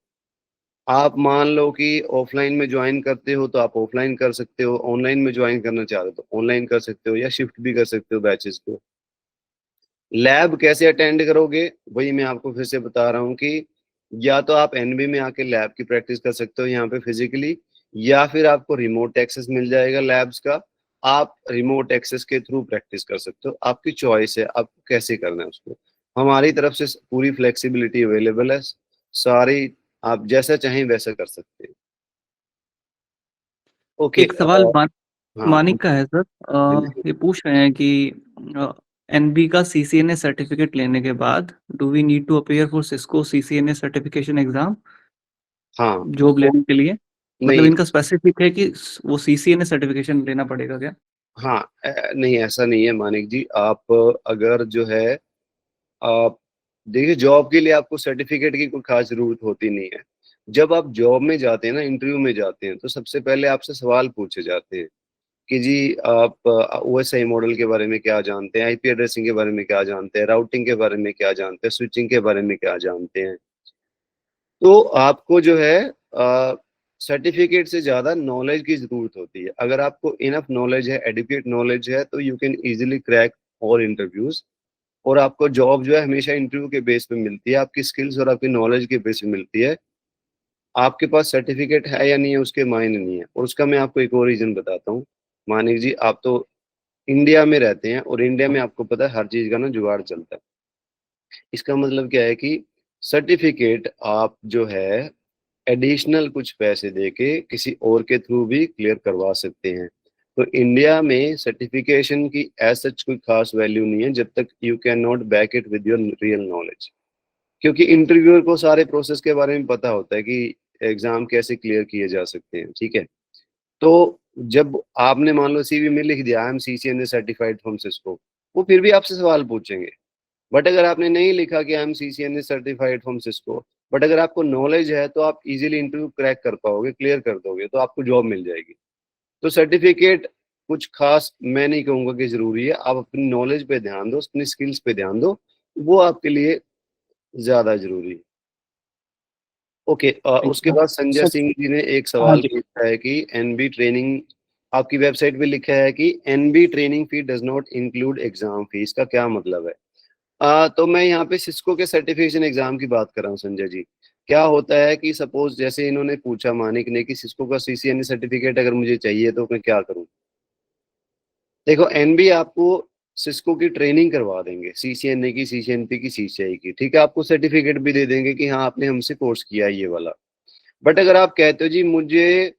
आप मान लो कि ऑफलाइन में ज्वाइन करते हो तो आप ऑफलाइन कर सकते हो, ऑनलाइन में ज्वाइन करना चाहते हो तो ऑनलाइन कर सकते हो, या शिफ्ट भी कर सकते हो बैचेस को। लैब कैसे अटेंड करोगे, वही मैं आपको फिर से बता रहा हूँ कि या तो आप एनबी में आके लैब की प्रैक्टिस कर सकते हो यहाँ पे फिजिकली, या फिर आपको रिमोट एक्सेस मिल जाएगा लैब्स का, आप रिमोट एक्सेस के थ्रू प्रैक्टिस कर सकते हो। आपकी चॉइस है आपको कैसे करना है उसको। हमारी तरफ से पूरी फ्लेक्सिबिलिटी अवेलेबल है, सारी आप जैसा चाहें वैसा कर सकते हैं। ओके। एक सवाल हाँ, मानिक का है सर। ये पूछ रहे हैं कि एनबी का सीसीएनए सर्टिफिकेट लेने के बाद do we need to appear for Cisco CCNA certification exam हाँ, जॉब लेने के लिए? मतलब नहीं, इनका स्पेसिफिक है कि वो सीसीएनए सर्टिफिकेशन लेना पड़ेगा क्या? हाँ, नहीं ऐसा नहीं है मानिक जी। आप अगर जो है, आप देखिए, जॉब के लिए आपको सर्टिफिकेट की कोई खास जरूरत होती नहीं है। जब आप जॉब में जाते हैं ना, इंटरव्यू में जाते हैं, तो सबसे पहले आपसे सवाल पूछे जाते हैं कि जी आप ओएसआई मॉडल के बारे में क्या जानते हैं, आईपी एड्रेसिंग के बारे में क्या जानते हैं, राउटिंग के बारे में क्या जानते हैं, स्विचिंग के बारे में क्या जानते हैं। तो आपको जो है सर्टिफिकेट से ज्यादा नॉलेज की जरूरत होती है। अगर आपको इनफ नॉलेज है, एडुकेट नॉलेज है, तो you can easily crack all interviews. और आपको जॉब जो है हमेशा इंटरव्यू के बेस पे मिलती है, आपकी स्किल्स और आपकी नॉलेज के बेस पे मिलती है। आपके पास सर्टिफिकेट है या नहीं है उसके मायने नहीं है। और उसका मैं आपको एक और रीजन बताता हूँ। मानिक जी, आप तो इंडिया में रहते हैं, और इंडिया में आपको पता है हर चीज का ना जुगाड़ चलता है। इसका मतलब क्या है कि सर्टिफिकेट आप जो है एडिशनल कुछ पैसे देके किसी और के थ्रू भी क्लियर करवा सकते हैं। तो इंडिया में सर्टिफिकेशन की एज सच कोई खास वैल्यू नहीं है, जब तक you can not back it with your real knowledge. क्योंकि इंटरव्यूअर को सारे प्रोसेस के बारे में पता होता है कि एग्जाम कैसे क्लियर किए जा सकते हैं, ठीक है। तो जब आपने मान लो सीवी में लिख दिया I am CCNA certified from Cisco, वो फिर भी आपसे सवाल पूछेंगे। बट अगर आपने नहीं लिखा कि I M CCNA certified from Cisco, but अगर आपको नॉलेज है, तो आप इजीली इंटरव्यू क्रैक कर पाओगे, क्लियर कर दोगे, तो आपको जॉब मिल जाएगी। तो सर्टिफिकेट कुछ खास मैं नहीं कहूंगा कि जरूरी है। आप अपनी नॉलेज पे ध्यान दो, अपनी स्किल्स पे ध्यान दो, वो आपके लिए ज्यादा जरूरी है। ओके, उसके बाद संजय सर, सिंह जी ने एक हाँ सवाल जी। पूछा है कि एनबी ट्रेनिंग, आपकी वेबसाइट पे लिखा है कि NB training fee does not include exam fee, इसका क्या मतलब है? तो मैं यहाँ पे सिस्को के सर्टिफिकेशन एग्जाम की बात कर रहा हूँ संजय जी। क्या होता है कि सपोज जैसे इन्होंने पूछा मानिक ने कि सिस्को का सीसीएनए सर्टिफिकेट अगर मुझे चाहिए तो मैं क्या करूँ। देखो, एनबी आपको सिस्को की ट्रेनिंग करवा देंगे, सीसीएनए की, सीसीएनपी की, सीसीआई की, ठीक है। आपको सर्टिफिकेट भी दे देंगे कि हाँ आपने हमसे कोर्स किया है ये वाला। बट अगर आप कहते हो जी मुझे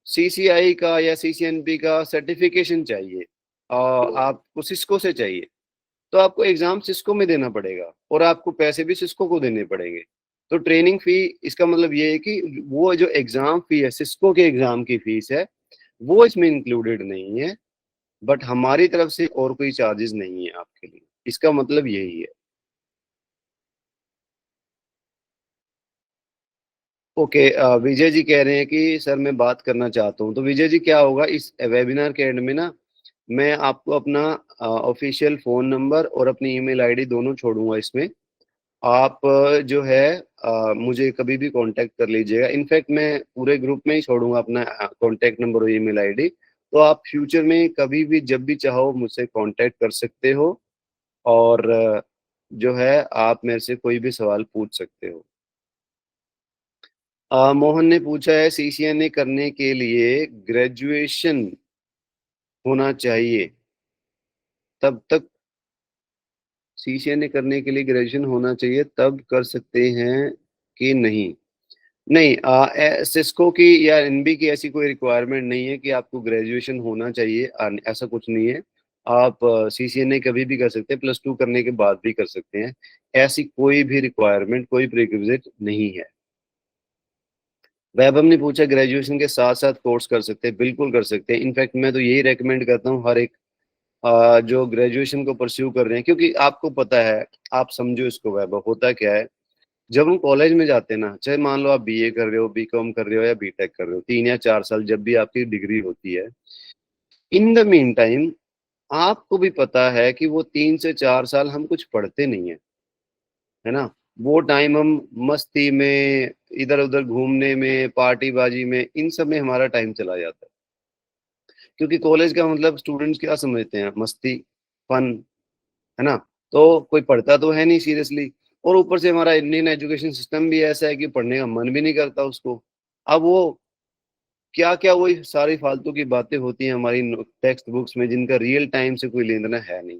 सीसीआई का या सीसीएनपी का सर्टिफिकेशन चाहिए और आपको सिस्को से चाहिए, तो आपको एग्जाम सिस्को में देना पड़ेगा, और आपको पैसे भी सिस्को को देने पड़ेंगे। तो ट्रेनिंग फी, इसका मतलब ये है कि वो जो एग्जाम फी है, सिस्को के एग्जाम की फीस है, वो इसमें इंक्लूडेड नहीं है। बट हमारी तरफ से और कोई चार्जेस नहीं है आपके लिए, इसका मतलब यही है। ओके, विजय जी कह रहे हैं कि सर मैं बात करना चाहता हूँ। तो विजय जी, क्या होगा इस वेबिनार के एंड में ना, मैं आपको अपना ऑफिशियल फोन नंबर और अपनी ईमेल आईडी दोनों छोड़ूंगा इसमें। आप जो है मुझे कभी भी कांटेक्ट कर लीजिएगा। इनफैक्ट मैं पूरे ग्रुप में ही छोड़ूंगा अपना कांटेक्ट नंबर और ईमेल आईडी। तो आप फ्यूचर में कभी भी जब भी चाहो मुझसे कांटेक्ट कर सकते हो, और जो है आप मेरे से कोई भी सवाल पूछ सकते हो। मोहन ने पूछा है सीसीएनए करने के लिए ग्रेजुएशन होना चाहिए, तब तक सीसीएनए करने के लिए ग्रेजुएशन होना चाहिए तब कर सकते हैं कि नहीं? नहीं, सिस्को की या एनबी की ऐसी कोई रिक्वायरमेंट नहीं है कि आपको ग्रेजुएशन होना चाहिए, ऐसा कुछ नहीं है। आप सीसीएनए कभी भी कर सकते हैं, +2 करने के बाद भी कर सकते हैं। ऐसी कोई भी रिक्वायरमेंट, कोई प्रीरिक्विजिट नहीं है। वैभव ने पूछा ग्रेजुएशन के साथ साथ कोर्स कर सकते हैं, बिल्कुल कर सकते हैं। इनफैक्ट मैं तो यही रेकमेंड करता हूँ हर एक जो ग्रेजुएशन को परस्यू कर रहे हैं, क्योंकि आपको पता है, आप समझो इसको वैभव, होता क्या है, जब हम कॉलेज में जाते हैं ना, चाहे मान लो आप बीए कर रहे हो, बीकॉम कर रहे हो या बीटेक कर रहे हो, 3 या 4 साल जब भी आपकी डिग्री होती है, इन द मीन टाइम आपको भी पता है कि वो 3 से 4 साल हम कुछ पढ़ते नहीं है, है ना। वो टाइम हम मस्ती में, इधर उधर घूमने में, पार्टीबाजी में, इन सब में हमारा टाइम चला जाता है। क्योंकि कॉलेज का मतलब स्टूडेंट्स क्या समझते हैं, मस्ती, फन, है ना। तो कोई पढ़ता तो है नहीं सीरियसली, और ऊपर से हमारा इंडियन एजुकेशन सिस्टम भी ऐसा है कि पढ़ने का मन भी नहीं करता उसको। अब वो क्या क्या वही सारी फालतू की बातें होती हैं हमारी टेक्स्ट बुक्स में, जिनका रियल टाइम से कोई लेना देना है नहीं।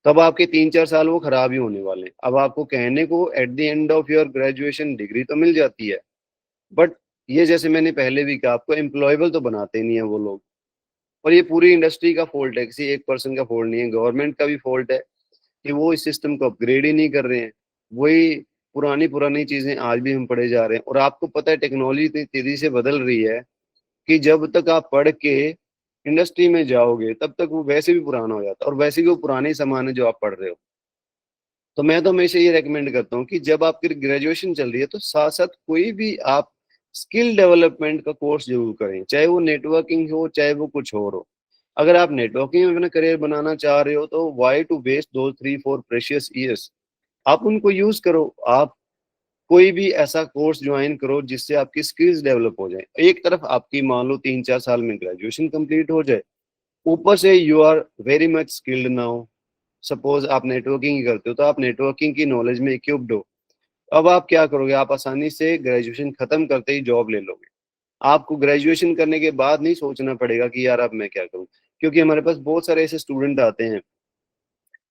तब आपके 3 4 साल वो खराब ही होने वाले हैं। अब आपको कहने को at the end of your graduation degree तो मिल जाती है, बट ये जैसे मैंने पहले भी कहा, आपको एम्प्लॉयबल तो बनाते नहीं है वो लोग। और ये पूरी इंडस्ट्री का फॉल्ट है, किसी एक पर्सन का फॉल्ट नहीं है, गवर्नमेंट का भी फॉल्ट है कि वो इस सिस्टम को अपग्रेड ही नहीं कर रहे हैं। वही पुरानी पुरानी चीजें आज भी हम पढ़े जा रहे हैं। और आपको पता है टेक्नोलॉजी इतनी तेजी से बदल रही है कि जब तक आप पढ़ के इंडस्ट्री में जाओगे तब तक वो वैसे भी पुराना हो जाता है, और वैसे भी वो पुराने ही सामान है जो आप पढ़ रहे हो। तो मैं तो हमेशा ये रेकमेंड करता हूँ कि जब आपकी ग्रेजुएशन चल रही है तो साथ साथ कोई भी आप स्किल डेवलपमेंट का कोर्स जरूर करें, चाहे वो नेटवर्किंग हो, चाहे वो कुछ और हो। अगर आप नेटवर्किंग में अपना करियर बनाना चाह रहे हो तो वाई टू वेस्ट दो 3 4 प्रेशियस ईयर्स, आप उनको यूज करो। आप कोई भी ऐसा कोर्स ज्वाइन करो जिससे आपकी स्किल्स डेवलप हो जाए। एक तरफ आपकी मान लो 3 4 साल में ग्रेजुएशन कंप्लीट हो जाए, ऊपर से you are very much skilled now. Suppose आप नेटवर्किंग ही करते हो तो आप नेटवर्किंग की नॉलेज में इक्विप्ड हो। अब आप क्या करोगे, आप आसानी से ग्रेजुएशन खत्म करते ही जॉब ले लोगे। आपको ग्रेजुएशन करने के बाद नहीं सोचना पड़ेगा कि यार अब मैं क्या करूं। क्योंकि हमारे पास बहुत सारे ऐसे स्टूडेंट आते हैं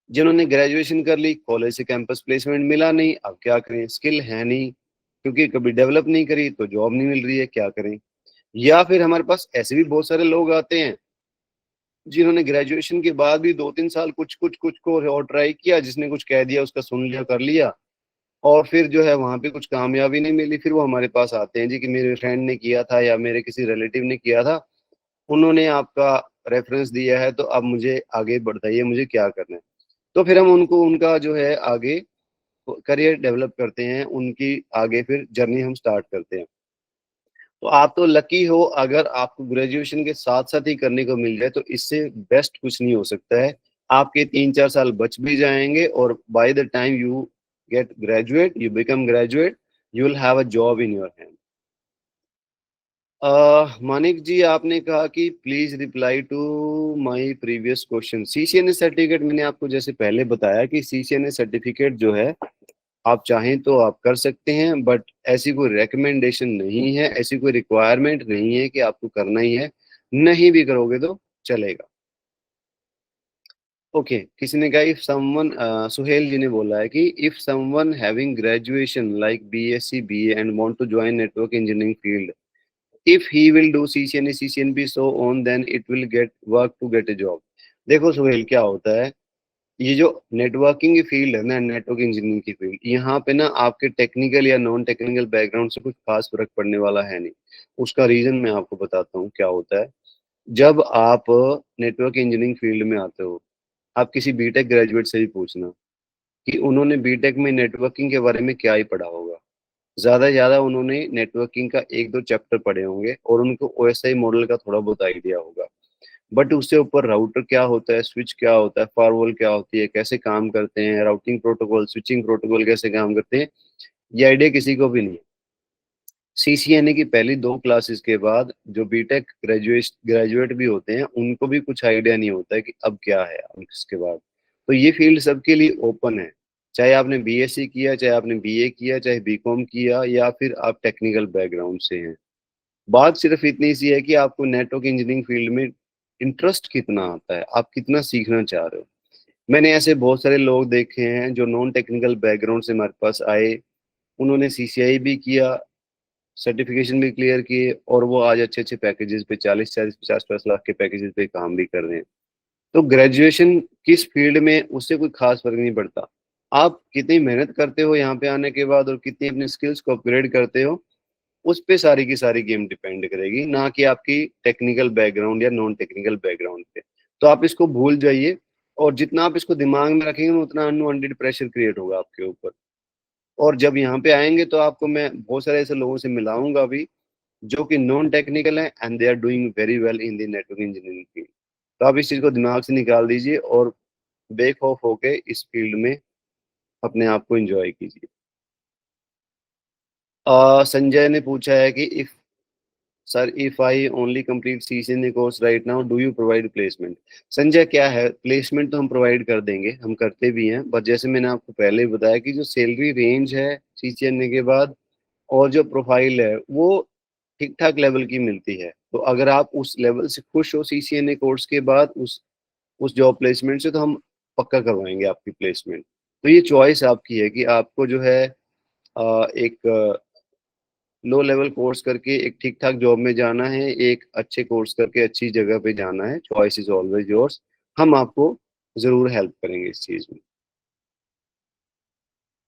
जिन्होंने ग्रेजुएशन कर ली, कॉलेज से कैंपस प्लेसमेंट मिला नहीं, अब क्या करें, स्किल है नहीं, क्योंकि कभी डेवलप नहीं करी तो जॉब नहीं मिल रही है, क्या करें। या फिर हमारे पास ऐसे भी बहुत सारे लोग आते हैं जिन्होंने ग्रेजुएशन के बाद भी 2 3 साल कुछ कुछ कुछ को और ट्राई किया, जिसने कुछ कह दिया उसका सुन लिया, कर लिया, और फिर जो है वहां पे कुछ कामयाबी नहीं मिली। फिर वो हमारे पास आते हैं जी कि मेरे फ्रेंड ने किया था या मेरे किसी रिलेटिव ने किया था, उन्होंने आपका रेफरेंस दिया है, तो अब मुझे आगे बताइए मुझे क्या करना है। तो फिर हम उनको उनका जो है आगे करियर डेवलप करते हैं, उनकी आगे फिर जर्नी हम स्टार्ट करते हैं। तो आप तो लकी हो अगर आपको ग्रेजुएशन के साथ साथ ही करने को मिल जाए, तो इससे बेस्ट कुछ नहीं हो सकता है। आपके 3 4 साल बच भी जाएंगे, और by the time you get graduate, you become graduate, you will have a job in your hand. Manik ji, आपने कहा कि please reply to my previous question. CCNA certificate, मैंने आपको जैसे पहले बताया कि सीसीएनए सर्टिफिकेट जो है आप चाहें तो आप कर सकते हैं, बट ऐसी कोई रिकमेंडेशन नहीं है, ऐसी कोई रिक्वायरमेंट नहीं है कि आपको करना ही है। नहीं भी करोगे तो चलेगा। ओके, किसी ने कहा इफ समवन, सुहेल जी ने बोला है कि if someone having graduation like BSc BA and want to join network engineering field, if he will do CCNA CCNP so on, then it will get work to get a job। देखो सुहेल, क्या होता है, ये जो networking की field है ना, network engineering की फील्ड, यहाँ पे ना आपके टेक्निकल या नॉन टेक्निकल बैकग्राउंड से कुछ खास फर्क पड़ने वाला है नहीं। उसका रीजन मैं आपको बताता हूँ क्या होता है। जब आप नेटवर्क इंजीनियरिंग फील्ड में आते हो, आप किसी बीटेक ग्रेजुएट से भी पूछना कि उन्होंने बीटेक में नेटवर्किंग के बारे में क्या ही पढ़ा होगा। ज्यादा से ज्यादा उन्होंने नेटवर्किंग का 1 2 चैप्टर पढ़े होंगे और उनको ओएसआई मॉडल का थोड़ा बहुत आइडिया होगा। बट उससे ऊपर राउटर क्या होता है, स्विच क्या होता है, फायरवॉल क्या होती है, कैसे काम करते हैं, राउटिंग प्रोटोकॉल, स्विचिंग प्रोटोकॉल कैसे काम करते हैं, ये आइडिया किसी को भी नहीं है। सीसीएनए की पहली 2 क्लासेस के बाद जो बीटेक ग्रेजुएट भी होते हैं, उनको भी कुछ आइडिया नहीं होता है कि अब क्या है, अब इसके बाद। तो ये फील्ड सबके लिए ओपन है, चाहे आपने बीएससी किया, चाहे आपने बीए किया, चाहे बीकॉम किया, या फिर आप टेक्निकल बैकग्राउंड से हैं। बात सिर्फ इतनी सी है कि आपको नेटवर्क इंजीनियरिंग फील्ड में इंटरेस्ट कितना आता है, आप कितना सीखना चाह रहे हो। मैंने ऐसे बहुत सारे लोग देखे हैं जो नॉन टेक्निकल बैकग्राउंड से हमारे पास आए, उन्होंने सीसीआई भी किया, सर्टिफिकेशन भी क्लियर किए, और वो आज अच्छे अच्छे पैकेजेस पे 40 40 50 50 लाख के पैकेजेस पे काम भी कर रहे हैं। तो ग्रेजुएशन किस फील्ड में, उससे कोई खास फर्क नहीं पड़ता। आप कितनी मेहनत करते हो यहाँ पे आने के बाद और कितनी अपनी स्किल्स को अपग्रेड करते हो, उस पे सारी की सारी गेम डिपेंड करेगी, ना कि आपकी टेक्निकल बैकग्राउंड या नॉन टेक्निकल बैकग्राउंड पे। तो आप इसको भूल जाइए, और जितना आप इसको दिमाग में रखेंगे उतना अनवांटेड प्रेशर क्रिएट होगा आपके ऊपर। और जब यहाँ पे आएंगे तो आपको मैं बहुत सारे ऐसे लोगों से मिलाऊंगा अभी, जो कि नॉन टेक्निकल है and they are doing very well in the network engineering field. तो आप इस चीज को दिमाग से निकाल दीजिए और बेखौफ होके इस फील्ड में अपने आप को एंजॉय कीजिए। संजय ने पूछा है कि if sir if I only complete CCNA course right now do you provide placement. Sanjay, क्या है, प्लेसमेंट तो हम प्रोवाइड कर देंगे, हम करते भी हैं, बट जैसे मैंने आपको पहले ही बताया कि जो सैलरी रेंज है सीसीएनए के बाद और जो प्रोफाइल है वो ठीक ठाक लेवल की मिलती है। तो अगर आप उस लेवल से खुश हो सीसीएनए कोर्स के बाद उस जॉब प्लेसमेंट से, तो हम पक्का करवाएंगे आपकी प्लेसमेंट। तो ये चॉइस आपकी है कि आपको जो है एक लो लेवल कोर्स करके एक ठीक ठाक जॉब में जाना है, एक अच्छे कोर्स करके अच्छी जगह पे जाना है। Choice is always yours. हम आपको जरूर हेल्प करेंगे इस चीज में।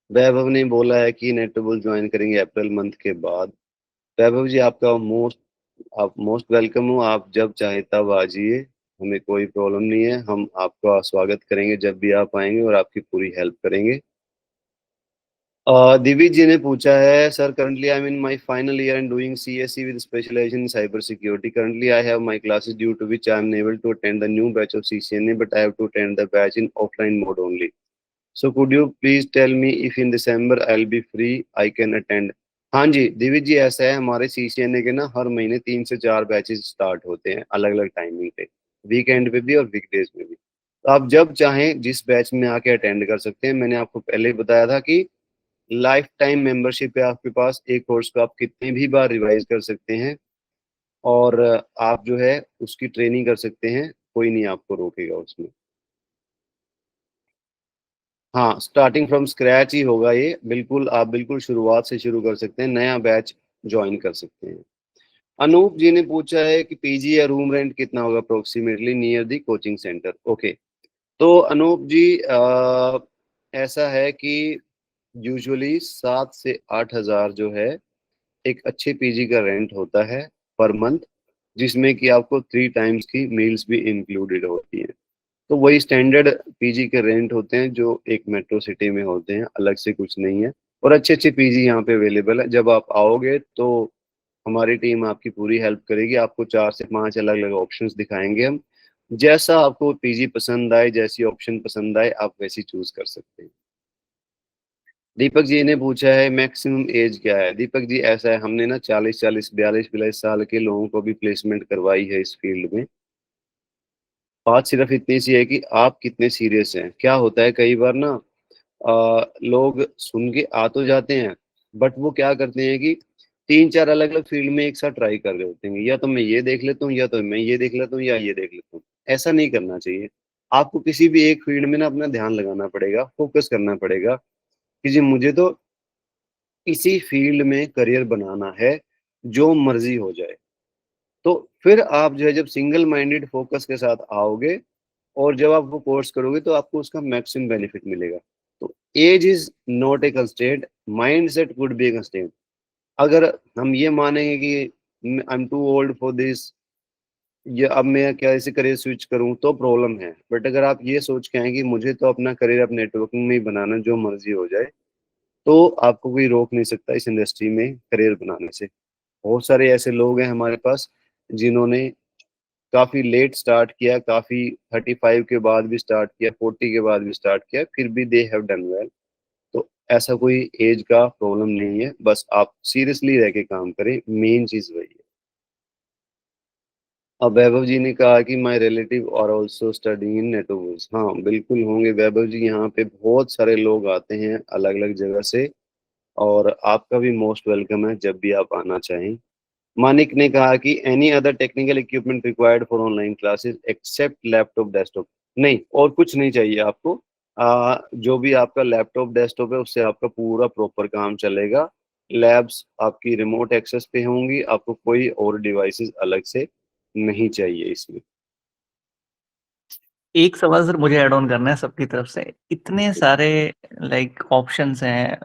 वैभव ने बोला है कि नेटवर्क ज्वाइन करेंगे अप्रैल मंथ के बाद। वैभव जी, आप मोस्ट वेलकम हो, आप जब चाहे तब आ जाइए, हमें कोई प्रॉब्लम नहीं है। हम आपका स्वागत करेंगे जब भी आप आएंगे और आपकी पूरी हेल्प करेंगे। दिविज जी ने पूछा है, sir currently I am in my final year and doing CSC with specialisation in cyber security. Currently I have my classes due to which I am unable to attend the new batch of CCNA but I have to attend the batch in offline mode only. So could you please tell me if in December I will be free I can attend. हाँ जी दिविज जी, ऐसा है, हमारे CCNA के ना हर महीने 3 से 4 batches start होते हैं अलग अलग टाइमिंग पे, वीकेंड पे भी और वीकडेज में भी। तो आप जब चाहें जिस बैच में आके अटेंड कर सकते हैं। मैंने आपको पहले ही बताया था कि लाइफ टाइम मेंबरशिप है आपके पास, एक कोर्स को आप कितनी भी बार रिवाइज कर सकते हैं और आप जो है उसकी ट्रेनिंग कर सकते हैं, कोई नहीं आपको रोकेगा उसमें। हाँ, स्टार्टिंग फ्रॉम स्क्रैच ही होगा ये, बिल्कुल आप बिल्कुल शुरुआत से शुरू कर सकते हैं, नया बैच ज्वाइन कर सकते हैं। अनूप जी ने पूछा है कि पीजी या रूम रेंट कितना होगा approximately near the coaching centre. Okay, तो अनूप जी ऐसा है कि यूजुअली 7 से 8 हजार जो है एक अच्छे पीजी का रेंट होता है पर मंथ, जिसमें कि आपको 3 टाइम्स की मील्स भी इंक्लूडेड होती हैं। तो वही स्टैंडर्ड पीजी के रेंट होते हैं जो एक मेट्रो सिटी में होते हैं, अलग से कुछ नहीं है। और अच्छे अच्छे पीजी यहाँ पे अवेलेबल है। जब आप आओगे तो हमारी टीम आपकी पूरी हेल्प करेगी, आपको 4 से 5 अलग अलग ऑप्शंस दिखाएंगे हम। जैसा आपको पीजी पसंद आए, जैसी ऑप्शन पसंद आए, आप वैसी चूज कर सकते हैं। दीपक जी ने पूछा है मैक्सिमम एज क्या है। दीपक जी, ऐसा है, हमने ना 40 40 42 42 साल के लोगों को भी प्लेसमेंट करवाई है इस फील्ड में। बात सिर्फ इतनी सी है कि आप कितने सीरियस हैं। क्या होता है कई बार ना, लोग सुन के आ तो जाते हैं, बट वो क्या करते हैं कि 3 4 अलग अलग फील्ड में एक साथ ट्राई कर रहे होते हैं, या तो मैं ये देख लेता हूँ, या तो मैं ये देख लेता हूँ, या ये देख लेता हूँ। ऐसा नहीं करना चाहिए। आपको किसी भी एक फील्ड में ना अपना ध्यान लगाना पड़ेगा, फोकस करना पड़ेगा कि जी मुझे तो इसी फील्ड में करियर बनाना है, जो मर्जी हो जाए। तो फिर आप जो है जब सिंगल माइंडेड फोकस के साथ आओगे और जब आप वो कोर्स करोगे तो आपको उसका मैक्सिमम बेनिफिट मिलेगा। तो age is not a constraint, mind set could be a constraint. अगर हम ये मानेंगे कि I am too old for this, या अब मैं कैसे करियर स्विच करूं, तो प्रॉब्लम है। बट अगर आप ये सोच के आए कि मुझे तो अपना करियर अब नेटवर्किंग में ही बनाना, जो मर्जी हो जाए, तो आपको कोई रोक नहीं सकता इस इंडस्ट्री में करियर बनाने से। बहुत सारे ऐसे लोग हैं हमारे पास जिन्होंने काफी लेट स्टार्ट किया, काफी 35 के बाद भी स्टार्ट किया, 40 के बाद भी स्टार्ट किया, फिर भी दे हैव डन वेल। तो ऐसा कोई एज का प्रॉब्लम नहीं है, बस आप सीरियसली रह के काम करें, मेन चीज वही है। अब वैभव जी ने कहा कि माय रिलेटिव और ऑल्सो स्टडी इन नेटवर्क्स। हाँ बिल्कुल होंगे वैभव जी, यहाँ पे बहुत सारे लोग आते हैं अलग अलग जगह से, और आपका भी मोस्ट वेलकम है जब भी आप आना चाहें। मानिक ने कहा कि any other technical equipment required for online classes except laptop desktop. नहीं, और कुछ नहीं चाहिए आपको। जो भी आपका लैपटॉप डेस्कटॉप है उससे आपका पूरा प्रॉपर काम चलेगा। लैब्स आपकी रिमोट एक्सेस पे होंगी, आपको कोई और डिवाइसेस अलग से नहीं चाहिए इसमें। एक सवाल सर मुझे ऐड ऑन करना है सबकी तरफ से। इतने सारे लाइक ऑप्शंस हैं,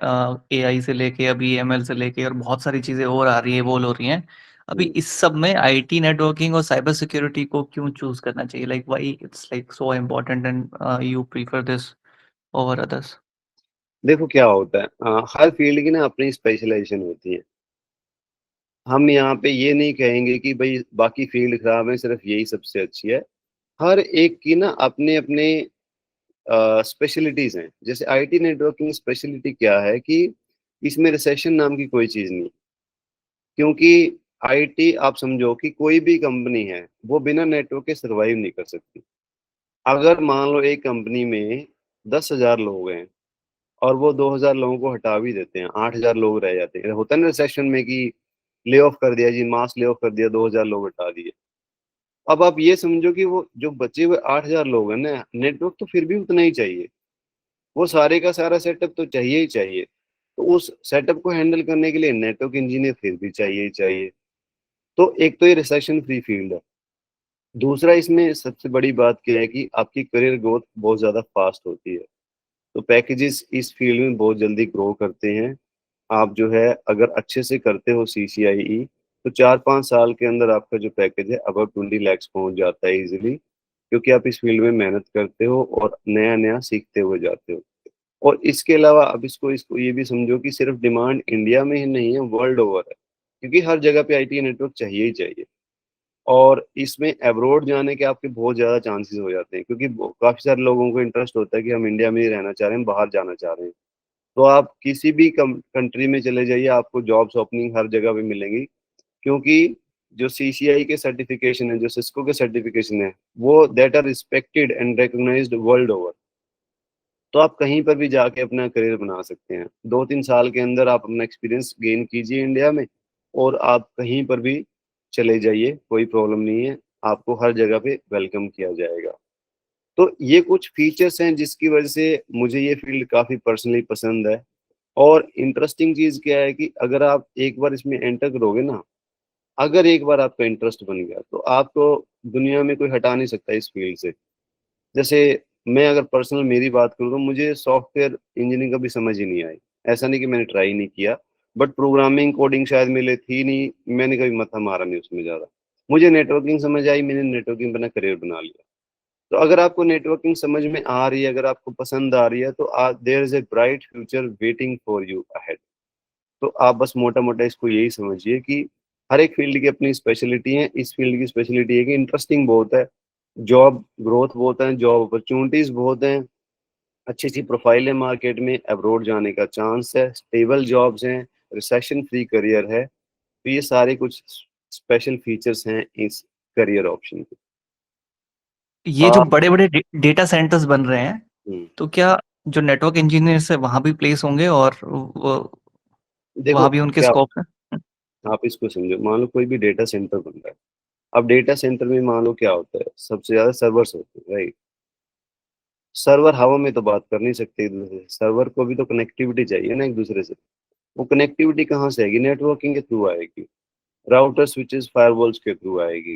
एआई से लेके अभी एमएल से लेके और बहुत सारी चीजें और आ रही है, इवॉल्व हो रही हैं। अभी इस सब में आईटी नेटवर्किंग और साइबर सिक्योरिटी को क्यों चूज करना चाहिए? Like why it's like so important and you prefer this over others? देखो क्या होता है, हर फील्ड की ना अपनी स्पेशलाइजेशन होती है। हम यहाँ पे ये नहीं कहेंगे कि भाई बाकी फील्ड खराब है, सिर्फ यही सबसे अच्छी है। हर एक की ना अपने अपने स्पेशलिटीज हैं। जैसे आईटी नेटवर्किंग स्पेशलिटी क्या है कि इसमें रिसेशन नाम की कोई चीज नहीं, क्योंकि आईटी आप समझो कि कोई भी कंपनी है वो बिना नेटवर्क के सरवाइव नहीं कर सकती। अगर मान लो एक कंपनी में 10,000 लोग हैं और वो 2,000 लोगों को हटा भी देते हैं, 8,000 लोग रह जाते हैं, होता है ना रिसेशन में कि ले ऑफ कर दिया जी, मास ले ऑफ कर दिया, 2,000 लोग हटा दिए। अब आप ये समझो कि वो जो बचे हुए 8,000 लोग हैं ना, नेटवर्क तो फिर भी उतना ही चाहिए। वो सारे का सारा सेटअप तो चाहिए ही चाहिए। तो उस सेटअप को हैंडल करने के लिए नेटवर्क इंजीनियर फिर भी चाहिए ही चाहिए। तो एक तो ये रिसेशन फ्री फील्ड है। दूसरा इसमें सबसे बड़ी बात क्या है कि आपकी करियर ग्रोथ बहुत ज्यादा फास्ट होती है। तो पैकेजेस इस फील्ड में बहुत जल्दी ग्रो करते हैं। आप जो है अगर अच्छे से करते हो CCIE, तो 4-5 साल के अंदर आपका जो पैकेज है अबाउट 20 lakhs पहुंच जाता है इजीली, क्योंकि आप इस फील्ड में मेहनत करते हो और नया नया सीखते हुए जाते हो। और इसके अलावा अब इसको इसको ये भी समझो कि सिर्फ डिमांड इंडिया में ही नहीं है, वर्ल्ड ओवर है, क्योंकि हर जगह पे आईटी नेटवर्क चाहिए ही चाहिए। और इसमें अब्रॉड जाने के आपके बहुत ज्यादा चांसेस हो जाते हैं, क्योंकि काफी सारे लोगों को इंटरेस्ट होता है कि हम इंडिया में ही रहना चाह रहे हैं, बाहर जाना चाह रहे हैं। तो आप किसी भी कंट्री में चले जाइए, आपको जॉब्स ओपनिंग हर जगह पे मिलेंगी, क्योंकि जो CCI के सर्टिफिकेशन है, जो सिस्को के सर्टिफिकेशन है, वो that are respected and recognised world over. तो आप कहीं पर भी जाके अपना करियर बना सकते हैं। 2-3 साल के अंदर आप अपना एक्सपीरियंस गेन कीजिए इंडिया में, और आप कहीं पर भी चले जाइए, कोई प्रॉब्लम नहीं है, आपको हर जगह पे वेलकम किया जाएगा। तो ये कुछ फीचर्स हैं जिसकी वजह से मुझे ये फील्ड काफी पर्सनली पसंद है। और इंटरेस्टिंग चीज क्या है कि अगर आप एक बार इसमें एंटर करोगे ना, अगर एक बार आपका इंटरेस्ट बन गया, तो आपको दुनिया में कोई हटा नहीं सकता इस फील्ड से। जैसे मैं अगर पर्सनल मेरी बात करूँ तो मुझे सॉफ्टवेयर इंजीनियरिंग कभी समझ ही नहीं आई। ऐसा नहीं कि मैंने ट्राई नहीं किया, बट प्रोग्रामिंग कोडिंग शायद मेरे थी नहीं, मैंने कभी माथा मारा नहीं उसमें ज्यादा। मुझे नेटवर्किंग समझ आई, मैंने नेटवर्किंग बना करियर बना लिया। तो अगर आपको नेटवर्किंग समझ में आ रही है, अगर आपको पसंद आ रही है, तो there is a bright future waiting for you ahead. तो आप बस मोटा मोटा इसको यही समझिए कि हर एक फील्ड की अपनी स्पेशलिटी है। इस फील्ड की स्पेशलिटी है कि इंटरेस्टिंग बहुत है, जॉब ग्रोथ बहुत है, जॉब अपॉर्चुनिटीज बहुत हैं, अच्छी सी प्रोफाइल है मार्केट में, अब्रॉड जाने का चांस है, स्टेबल जॉब्स हैं, रिसेशन फ्री करियर है। तो ये सारे कुछ स्पेशल फीचर्स हैं इस करियर ऑप्शन के। ये जो आप बड़े-बड़े डेटा सेंटर्स बन रहे हैं, हम्म, तो क्या जो नेटवर्क इंजीनियर्स है वहाँ भी प्लेस होंगे और वो देखो वहाँ भी उनके क्या, स्कोप है? आप इसको समझो, मान लो कोई भी डेटा सेंटर बन रहा है। अब डेटा सेंटर में मान लो क्या होता है, सबसे ज्यादा सर्वर्स होते हैं, राइट। सर्वर हवा में तो बात कर नहीं सकते एक दूसरे से, सर्वर को भी तो कनेक्टिविटी चाहिए ना एक दूसरे से। वो कनेक्टिविटी कहाँ से आएगी? नेटवर्किंग के थ्रू आएगी, राउटर स्विचेस फायरवॉल्स के थ्रू आएगी।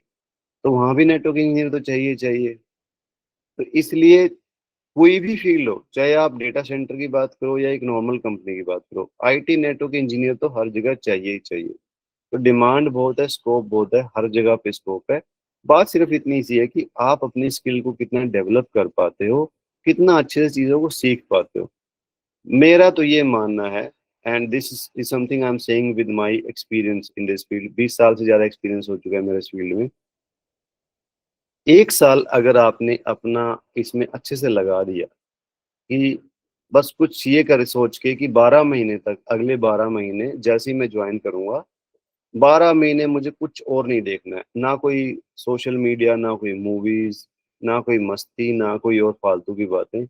तो वहां भी नेटवर्क इंजीनियर तो चाहिए चाहिए। तो इसलिए कोई भी फील्ड हो, चाहे आप डेटा सेंटर की बात करो या एक नॉर्मल कंपनी की बात करो, आईटी नेटवर्क इंजीनियर तो हर जगह चाहिए ही चाहिए। तो डिमांड बहुत है, स्कोप बहुत है, हर जगह पे स्कोप है। बात सिर्फ इतनी सी है कि आप अपनी स्किल को कितना डेवलप कर पाते हो, कितना अच्छे से चीजों को सीख पाते हो। मेरा तो ये मानना है, and this is something I am saying with my experience in this field, 20 साल से ज्यादा एक्सपीरियंस हो चुका है मेरे इस फील्ड में। 1 साल अगर आपने अपना इसमें अच्छे से लगा दिया कि बस कुछ ये कर सोच के कि 12 महीने तक, अगले 12 महीने जैसे ही मैं ज्वाइन करूंगा, 12 महीने मुझे कुछ और नहीं देखना है, ना कोई सोशल मीडिया, ना कोई मूवीज, ना कोई मस्ती, ना कोई और फालतू की बातें।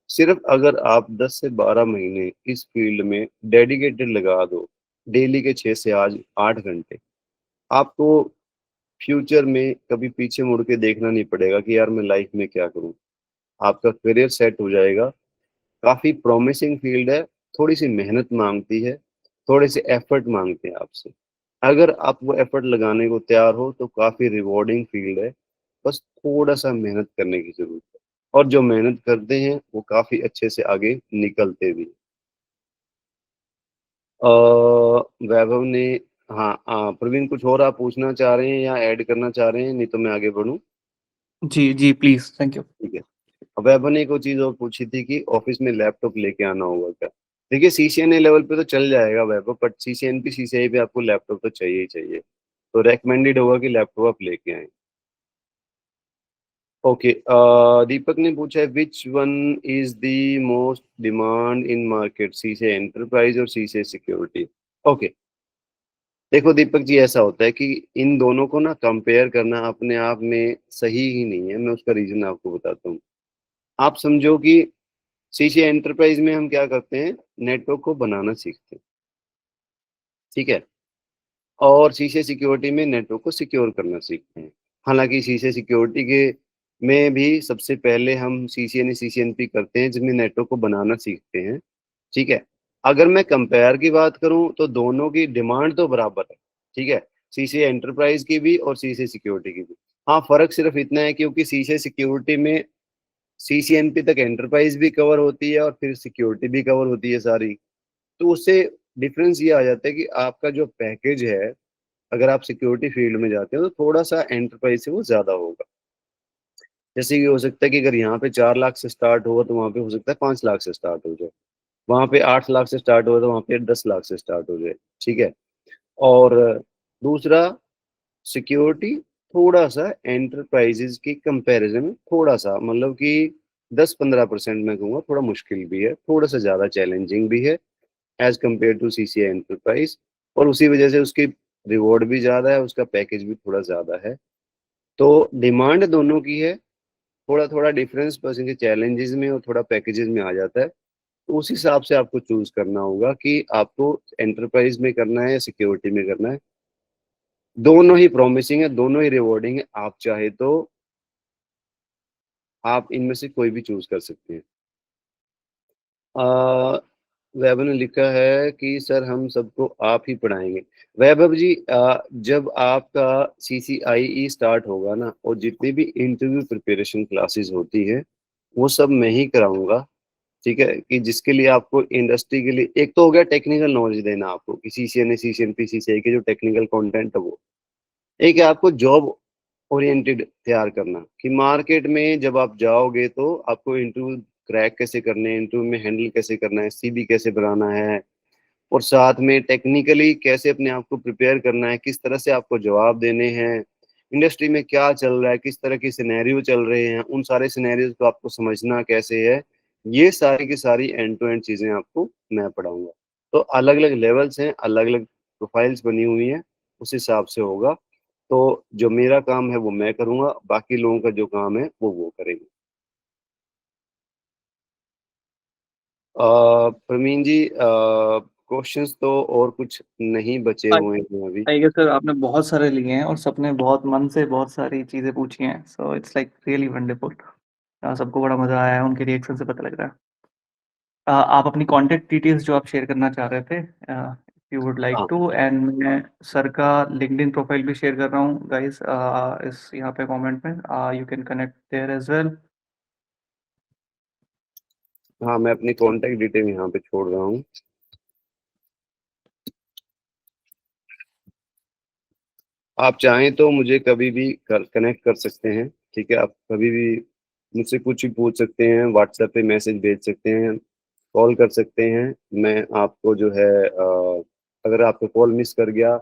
सिर्फ अगर आप 10 से 12 महीने इस फील्ड में डेडिकेटेड लगा दो, डेली के 6 से आज 8 घंटे, आपको फ्यूचर में कभी पीछे मुड़ के देखना नहीं पड़ेगा कि यार मैं लाइफ में क्या करूं। आपका करियर सेट हो जाएगा। काफी प्रॉमिसिंग फील्ड है, थोड़ी सी मेहनत मांगती है, थोड़े से एफर्ट मांगते हैं आपसे। अगर आप वो एफर्ट लगाने को तैयार हो तो काफी रिवॉर्डिंग फील्ड है, बस थोड़ा सा मेहनत करने की जरूरत है। और जो मेहनत करते हैं वो काफी अच्छे से आगे निकलते भी। वैभव ने, हाँ प्रवीण कुछ और आप पूछना चाह रहे हैं या ऐड करना चाह रहे हैं, नहीं तो मैं आगे बढ़ूं। जी जी प्लीज, थैंक यू। ठीक है। अब वैभव ने एक और चीज और पूछी थी कि ऑफिस में लैपटॉप लेके आना होगा क्या। देखिए सीसीएनए लेवल पे तो चल जाएगा वैभव, बट सीसीएनपी सीसीआई पे आपको लैपटॉप तो चाहिए ही चाहिए। तो रेकमेंडेड होगा कि लैपटॉप आप लेके आए। ओके, दीपक ने पूछा है which one is the most demand in market, सीसे एंटरप्राइज और सीसे सिक्योरिटी। ओके, देखो दीपक जी, ऐसा होता है कि इन दोनों को ना कंपेयर करना अपने आप में सही ही नहीं है। मैं उसका रीजन आपको बताता हूँ। आप समझो कि सीसी एंटरप्राइज में हम क्या करते हैं, नेटवर्क को बनाना सीखते हैं, ठीक है, और सीसी सिक्योरिटी में नेटवर्क को सिक्योर करना सीखते हैं। हालांकि सीसी सिक्योरिटी के में भी सबसे पहले हम सीसीएन सीसीएनपी करते हैं, जिसमें नेटवर्क को बनाना सीखते हैं, ठीक है। अगर मैं कंपेयर की बात करूं तो दोनों की डिमांड तो बराबर है, ठीक है, सीसी एंटरप्राइज की भी और सीसी सिक्योरिटी की भी। हाँ, फर्क सिर्फ इतना है क्योंकि सीसी सिक्योरिटी में सीसीएनपी तक एंटरप्राइज भी कवर होती है और फिर सिक्योरिटी भी कवर होती है सारी। तो उससे डिफरेंस ये आ जाता है कि आपका जो पैकेज है, अगर आप सिक्योरिटी फील्ड में जाते हो तो थोड़ा सा एंटरप्राइज से वो ज्यादा होगा। जैसे कि हो सकता है कि अगर यहाँ पे 4 लाख से स्टार्ट होगा तो वहाँ पे हो सकता है 5 लाख से स्टार्ट हो जाए, वहाँ पे 8 लाख से स्टार्ट होगा तो वहाँ पे 10 लाख से स्टार्ट हो जाए, ठीक है। और दूसरा, सिक्योरिटी थोड़ा सा एंटरप्राइजेज की कंपैरिजन में थोड़ा सा, मतलब कि 10-15% मैं कहूँगा थोड़ा मुश्किल भी है, थोड़ा सा ज़्यादा चैलेंजिंग भी है as compare to CCI enterprise. और उसी वजह से उसकी रिवॉर्ड भी ज़्यादा है, उसका पैकेज भी थोड़ा ज़्यादा है। तो डिमांड दोनों की है, थोड़ा थोड़ा डिफरेंस बस इनके चैलेंजेस में और थोड़ा पैकेजेस में आ जाता है। तो उस हिसाब से आपको चूज करना होगा कि आपको एंटरप्राइज में करना है या सिक्योरिटी में करना है। दोनों ही प्रॉमिसिंग है, दोनों ही रिवॉर्डिंग है, आप चाहे तो आप इनमें से कोई भी चूज कर सकते हैं। वैभव ने लिखा है कि सर हम सबको आप ही पढ़ाएंगे। वैभव जी, जब आपका CCIE स्टार्ट होगा ना, और जितनी भी इंटरव्यू प्रिपरेशन क्लासेस होती है वो सब मैं ही कराऊंगा, ठीक है। कि जिसके लिए आपको इंडस्ट्री के लिए एक तो हो गया टेक्निकल नॉलेज देना आपको कि सीसीएनए सीसीएनपी सीसीआई के जो टेक्निकल कंटेंट है वो, एक है आपको जॉब ओरिएंटेड तैयार करना कि मार्केट में जब आप जाओगे तो आपको इंटरव्यू क्रैक कैसे करने हैं, इंटरव्यू में हैंडल कैसे करना है, सीबी कैसे बनाना है, और साथ में टेक्निकली कैसे अपने आप को प्रिपेयर करना है, किस तरह से आपको जवाब देने हैं, इंडस्ट्री में क्या चल रहा है, किस तरह के सिनेरियो चल रहे हैं, उन सारे सिनेरियोज को आपको समझना कैसे है। ये सारी की सारी एंड टू एंड चीजें आपको मैं पढ़ाऊंगा। तो अलग अलग लेवल्स हैं, अलग अलग प्रोफाइल्स बनी हुई हैं, उस हिसाब से होगा। तो जो मेरा काम है वो मैं करूंगा, बाकी लोगों का जो काम है वो करेंगे। प्रवीण जी, क्वेश्चंस तो और कुछ नहीं बचे हुए हैं अभी। आई गेस सर आपने बहुत सारे लिए हैं और सबने बहुत मन से बहुत सारी चीजें पूछी हैं, so it's like really wonderful. सबको बड़ा मजा आया है, उनके रिएक्शन से पता लग रहा है। आप अपनी कांटेक्ट डिटेल्स जो आप शेयर करना चाह रहे थे, इफ यू वुड लाइक हाँ टू, एंड मैं सर का लिंक्डइन प्रोफाइल भी शेयर कर रहा हूँ गाइस, इस यहाँ पे कमेंट में, you can connect there as well. हाँ, मैं अपनी कॉन्टेक्ट डिटेल यहाँ पे छोड़ रहा हूँ। आप चाहें तो मुझे कभी भी कनेक्ट कर सकते हैं, ठीक है। आप कभी भी मुझसे कुछ भी पूछ सकते हैं, व्हाट्सएप पे मैसेज भेज सकते हैं, कॉल कर सकते हैं। मैं आपको जो है अगर आपका कॉल मिस कर गया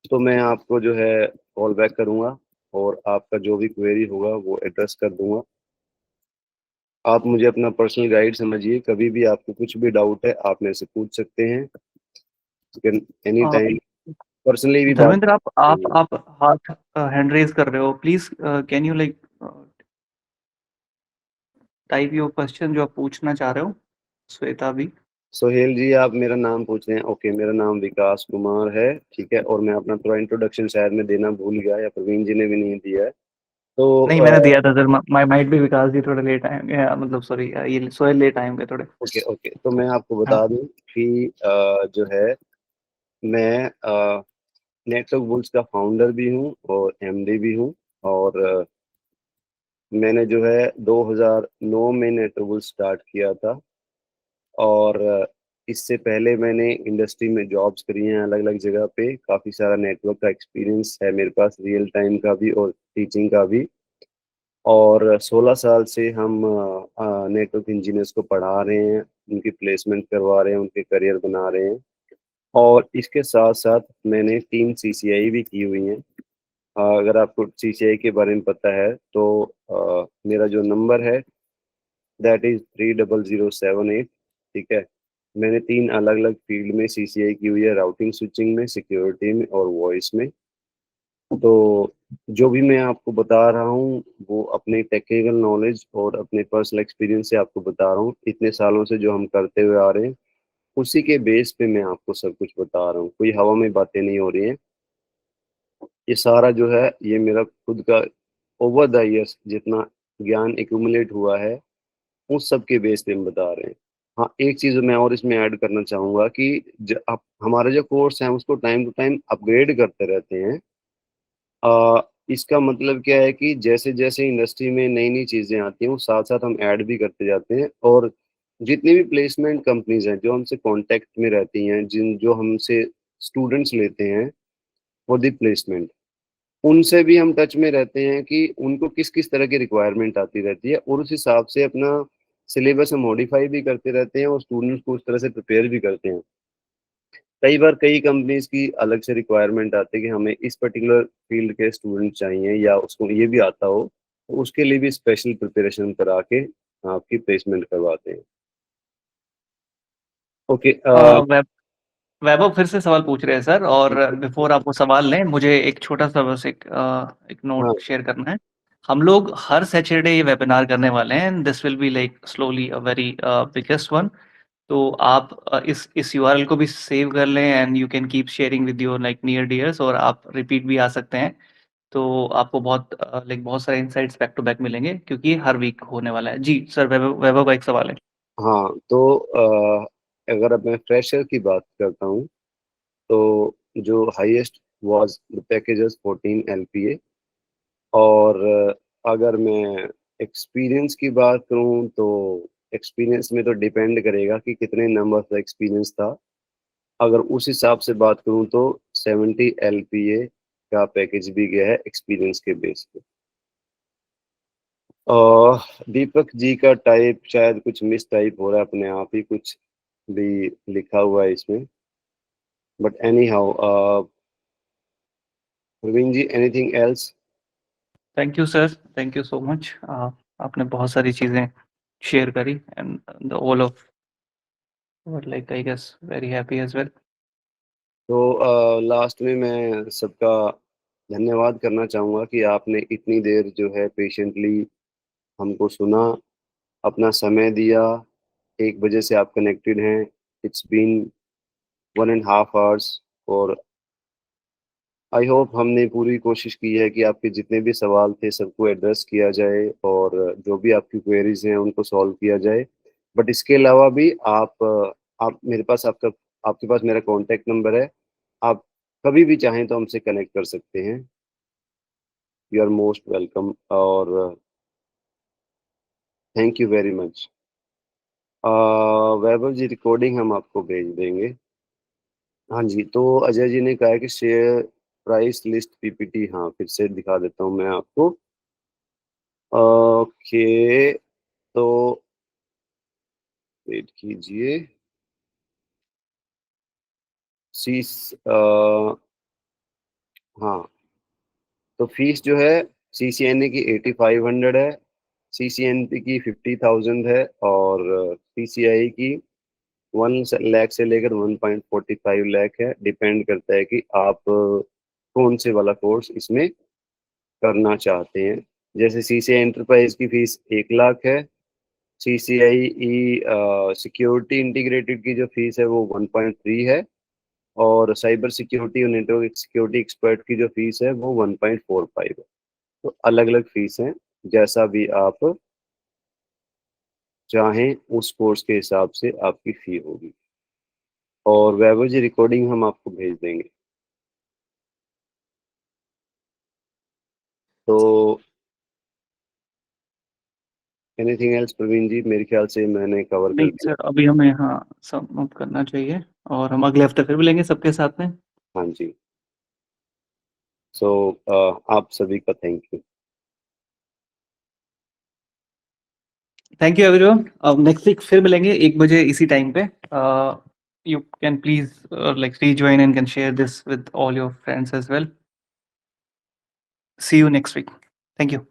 तो मैं आपको जो है कॉल बैक करूंगा और आपका जो भी क्वेरी होगा वो एड्रेस कर दूंगा। आप मुझे अपना पर्सनल गाइड समझिए, कभी भी आपको कुछ भी डाउट है आप मेरे से पूछ सकते हैं, एनी टाइम पर्सनली भी बात धर्मेंद्र, कर आप सकते आप हैं। आप हाथ हैंड रेज कर रहे हो, please can you like type your question जो आप पूछना चाह रहे हो। श्वेता भी। सोहेल जी, आप मेरा नाम पूछ रहे हैं, ओके। मेरा नाम विकास कुमार है, ठीक है। और मैं अपना थोड़ा इंट्रोडक्शन शायद मैं देना भूल गया या प्रवीण जी ने भी नहीं दिया है। नहीं, मैंने दिया था सर, माइट भी विकास जी थोड़े लेट आएंगे, मतलब सॉरी, ये सोहेल लेट आएंगे थोड़े। ओके ओके, तो मैं आपको हाँ। बता दूं कि जो है मैं नेटवर्क बुल्स का फाउंडर भी हूँ और एमडी भी हूँ। और मैंने जो है 2009 में नेटवर्क स्टार्ट किया था, और इससे पहले मैंने इंडस्ट्री में जॉब्स करी हैं अलग अलग जगह पे। काफ़ी सारा नेटवर्क का एक्सपीरियंस है मेरे पास, रियल टाइम का भी और टीचिंग का भी। और 16 साल से हम नेटवर्क इंजीनियर्स को पढ़ा रहे हैं, उनकी प्लेसमेंट करवा रहे हैं, उनके करियर बना रहे हैं। और इसके साथ साथ मैंने 3 CCI भी की हुई हैं। अगर आपको CCI के बारे में पता है तो मेरा जो नंबर है दैट इज 30078। ठीक है, मैंने 3 अलग अलग फील्ड में CCI की हुई है, राउटिंग स्विचिंग में, सिक्योरिटी में और वॉइस में। तो जो भी मैं आपको बता रहा हूँ वो अपने टेक्निकल नॉलेज और अपने पर्सनल एक्सपीरियंस से आपको बता रहा हूँ। इतने सालों से जो हम करते हुए आ रहे हैं उसी के बेस पे मैं आपको सब कुछ बता रहा हूँ, कोई हवा में बातें नहीं हो रही हैं। ये सारा जो है ये मेरा खुद का ओवर द इयर्स जितना ज्ञान एक्यूमुलेट हुआ है उस सब के बेस पे हम बता रहे हैं। हाँ, एक चीज़ मैं और इसमें ऐड करना चाहूँगा कि हमारे जो कोर्स हैं उसको टाइम टू टाइम अपग्रेड करते रहते हैं। इसका मतलब क्या है कि जैसे जैसे इंडस्ट्री में नई नई चीज़ें आती हैं, वो साथ साथ हम ऐड भी करते जाते हैं। और जितनी भी प्लेसमेंट कंपनीज हैं जो हमसे कांटेक्ट में रहती हैं, जिन जो हमसे स्टूडेंट्स लेते हैं फॉर द प्लेसमेंट, उनसे भी हम टच में रहते हैं कि उनको किस किस तरह की रिक्वायरमेंट आती रहती है, और उस हिसाब से अपना सिलेबस हम मॉडिफाई भी करते रहते हैं और स्टूडेंट्स को उस तरह से प्रिपेयर भी करते हैं। कई बार कई कंपनीज की अलग से रिक्वायरमेंट आती है कि हमें इस पर्टिकुलर फील्ड के स्टूडेंट चाहिए या उसको ये भी आता हो, तो उसके लिए भी स्पेशल प्रिपरेशन करा के आपकी प्लेसमेंट करवाते हैं। ओके। वैभ वैभव फिर से सवाल पूछ रहे हैं सर, और बिफोर आप वो सवाल लें, मुझे एक छोटा सा बस एक हाँ नोट शेयर करना है। हम लोग हर सैटरडे ये वेबिनार करने वाले हैं, this will be like slowly a very biggest one. तो आप इस यूआरएल को भी सेव कर लें, and you can keep sharing with your like near dears, और आप रिपीट भी आ सकते हैं। तो आपको बहुत लाइक बहुत सारे इनसाइट्स बैक टू बैक मिलेंगे, क्योंकि ये हर वीक होने वाला है। जी सर, वैभव वैभव का एक सवाल है। हाँ, तो अगर अब मैं फ्रेशर की बात करता हूँ तो जो highest was the packages 14 LPA। और अगर मैं एक्सपीरियंस की बात करूं तो एक्सपीरियंस में तो डिपेंड करेगा कि कितने नंबर का एक्सपीरियंस था। अगर उस हिसाब से बात करूं तो 70 LPA का पैकेज भी गया है एक्सपीरियंस के बेस पे। और दीपक जी का टाइप शायद कुछ मिस टाइप हो रहा है, अपने आप ही कुछ भी लिखा हुआ है इसमें, but anyhow Praveen ji, anything else? Thank you sir, thank you so much. आपने बहुत सारी चीज़ें शेयर करी, and the all of like I guess very happy as well. तो लास्ट में मैं सबका धन्यवाद करना चाहूँगा कि आपने इतनी देर जो है पेशेंटली हमको सुना, अपना समय दिया। 1 बजे से आप कनेक्टेड हैं, इट्स बीन 1.5 hours। और आई होप हमने पूरी कोशिश की है कि आपके जितने भी सवाल थे सबको एड्रेस किया जाए, और जो भी आपकी क्वेरीज हैं उनको सॉल्व किया जाए। बट इसके अलावा भी आप मेरे पास आपके पास मेरा कॉन्टैक्ट नंबर है। आप कभी भी चाहें तो हमसे कनेक्ट कर सकते हैं। यू आर मोस्ट वेलकम, और thank you very much. Vaibhav ji, recording हम आपको भेज देंगे। हाँ जी, तो अजय जी ने कहा है कि शेयर प्राइस लिस्ट PPT। हाँ, फिर से दिखा देता हूँ मैं आपको। ओके, तो वेट कीजिए। फीस, हाँ, तो फीस जो है CCNA की 8500 है, CCNP की 50,000 है, और PCI की 1 लाख से लेकर 1.45 लाख है। डिपेंड करता है कि आप कौन से वाला कोर्स इसमें करना चाहते हैं। जैसे CCI एंटरप्राइज की फीस 1 लाख है। CCI सिक्योरिटी इंटीग्रेटेड की जो फीस है वो 1.3 है। और साइबर सिक्योरिटी और नेटवर्क सिक्योरिटी एक्सपर्ट की जो फीस है वो 1.45 है। तो अलग अलग फीस हैं, जैसा भी आप चाहें उस कोर्स के हिसाब से आपकी फी होगी। और वैभव जी, रिकॉर्डिंग हम आपको भेज देंगे। तो एनीथिंग एल्स प्रवीण जी? मेरे ख्याल से मैंने कवर कर नहीं दिया। सर, अभी हमें हाँ सब करना चाहिए और हम अगले हफ्ते फिर मिलेंगे सबके साथ में। हाँ जी। सो आप सभी का thank you. Thank you everyone. अब नेक्स्ट वीक फिर मिलेंगे 1 बजे इसी टाइम पे। You can please like rejoin and can share this with all your friends as well. See you next week. Thank you.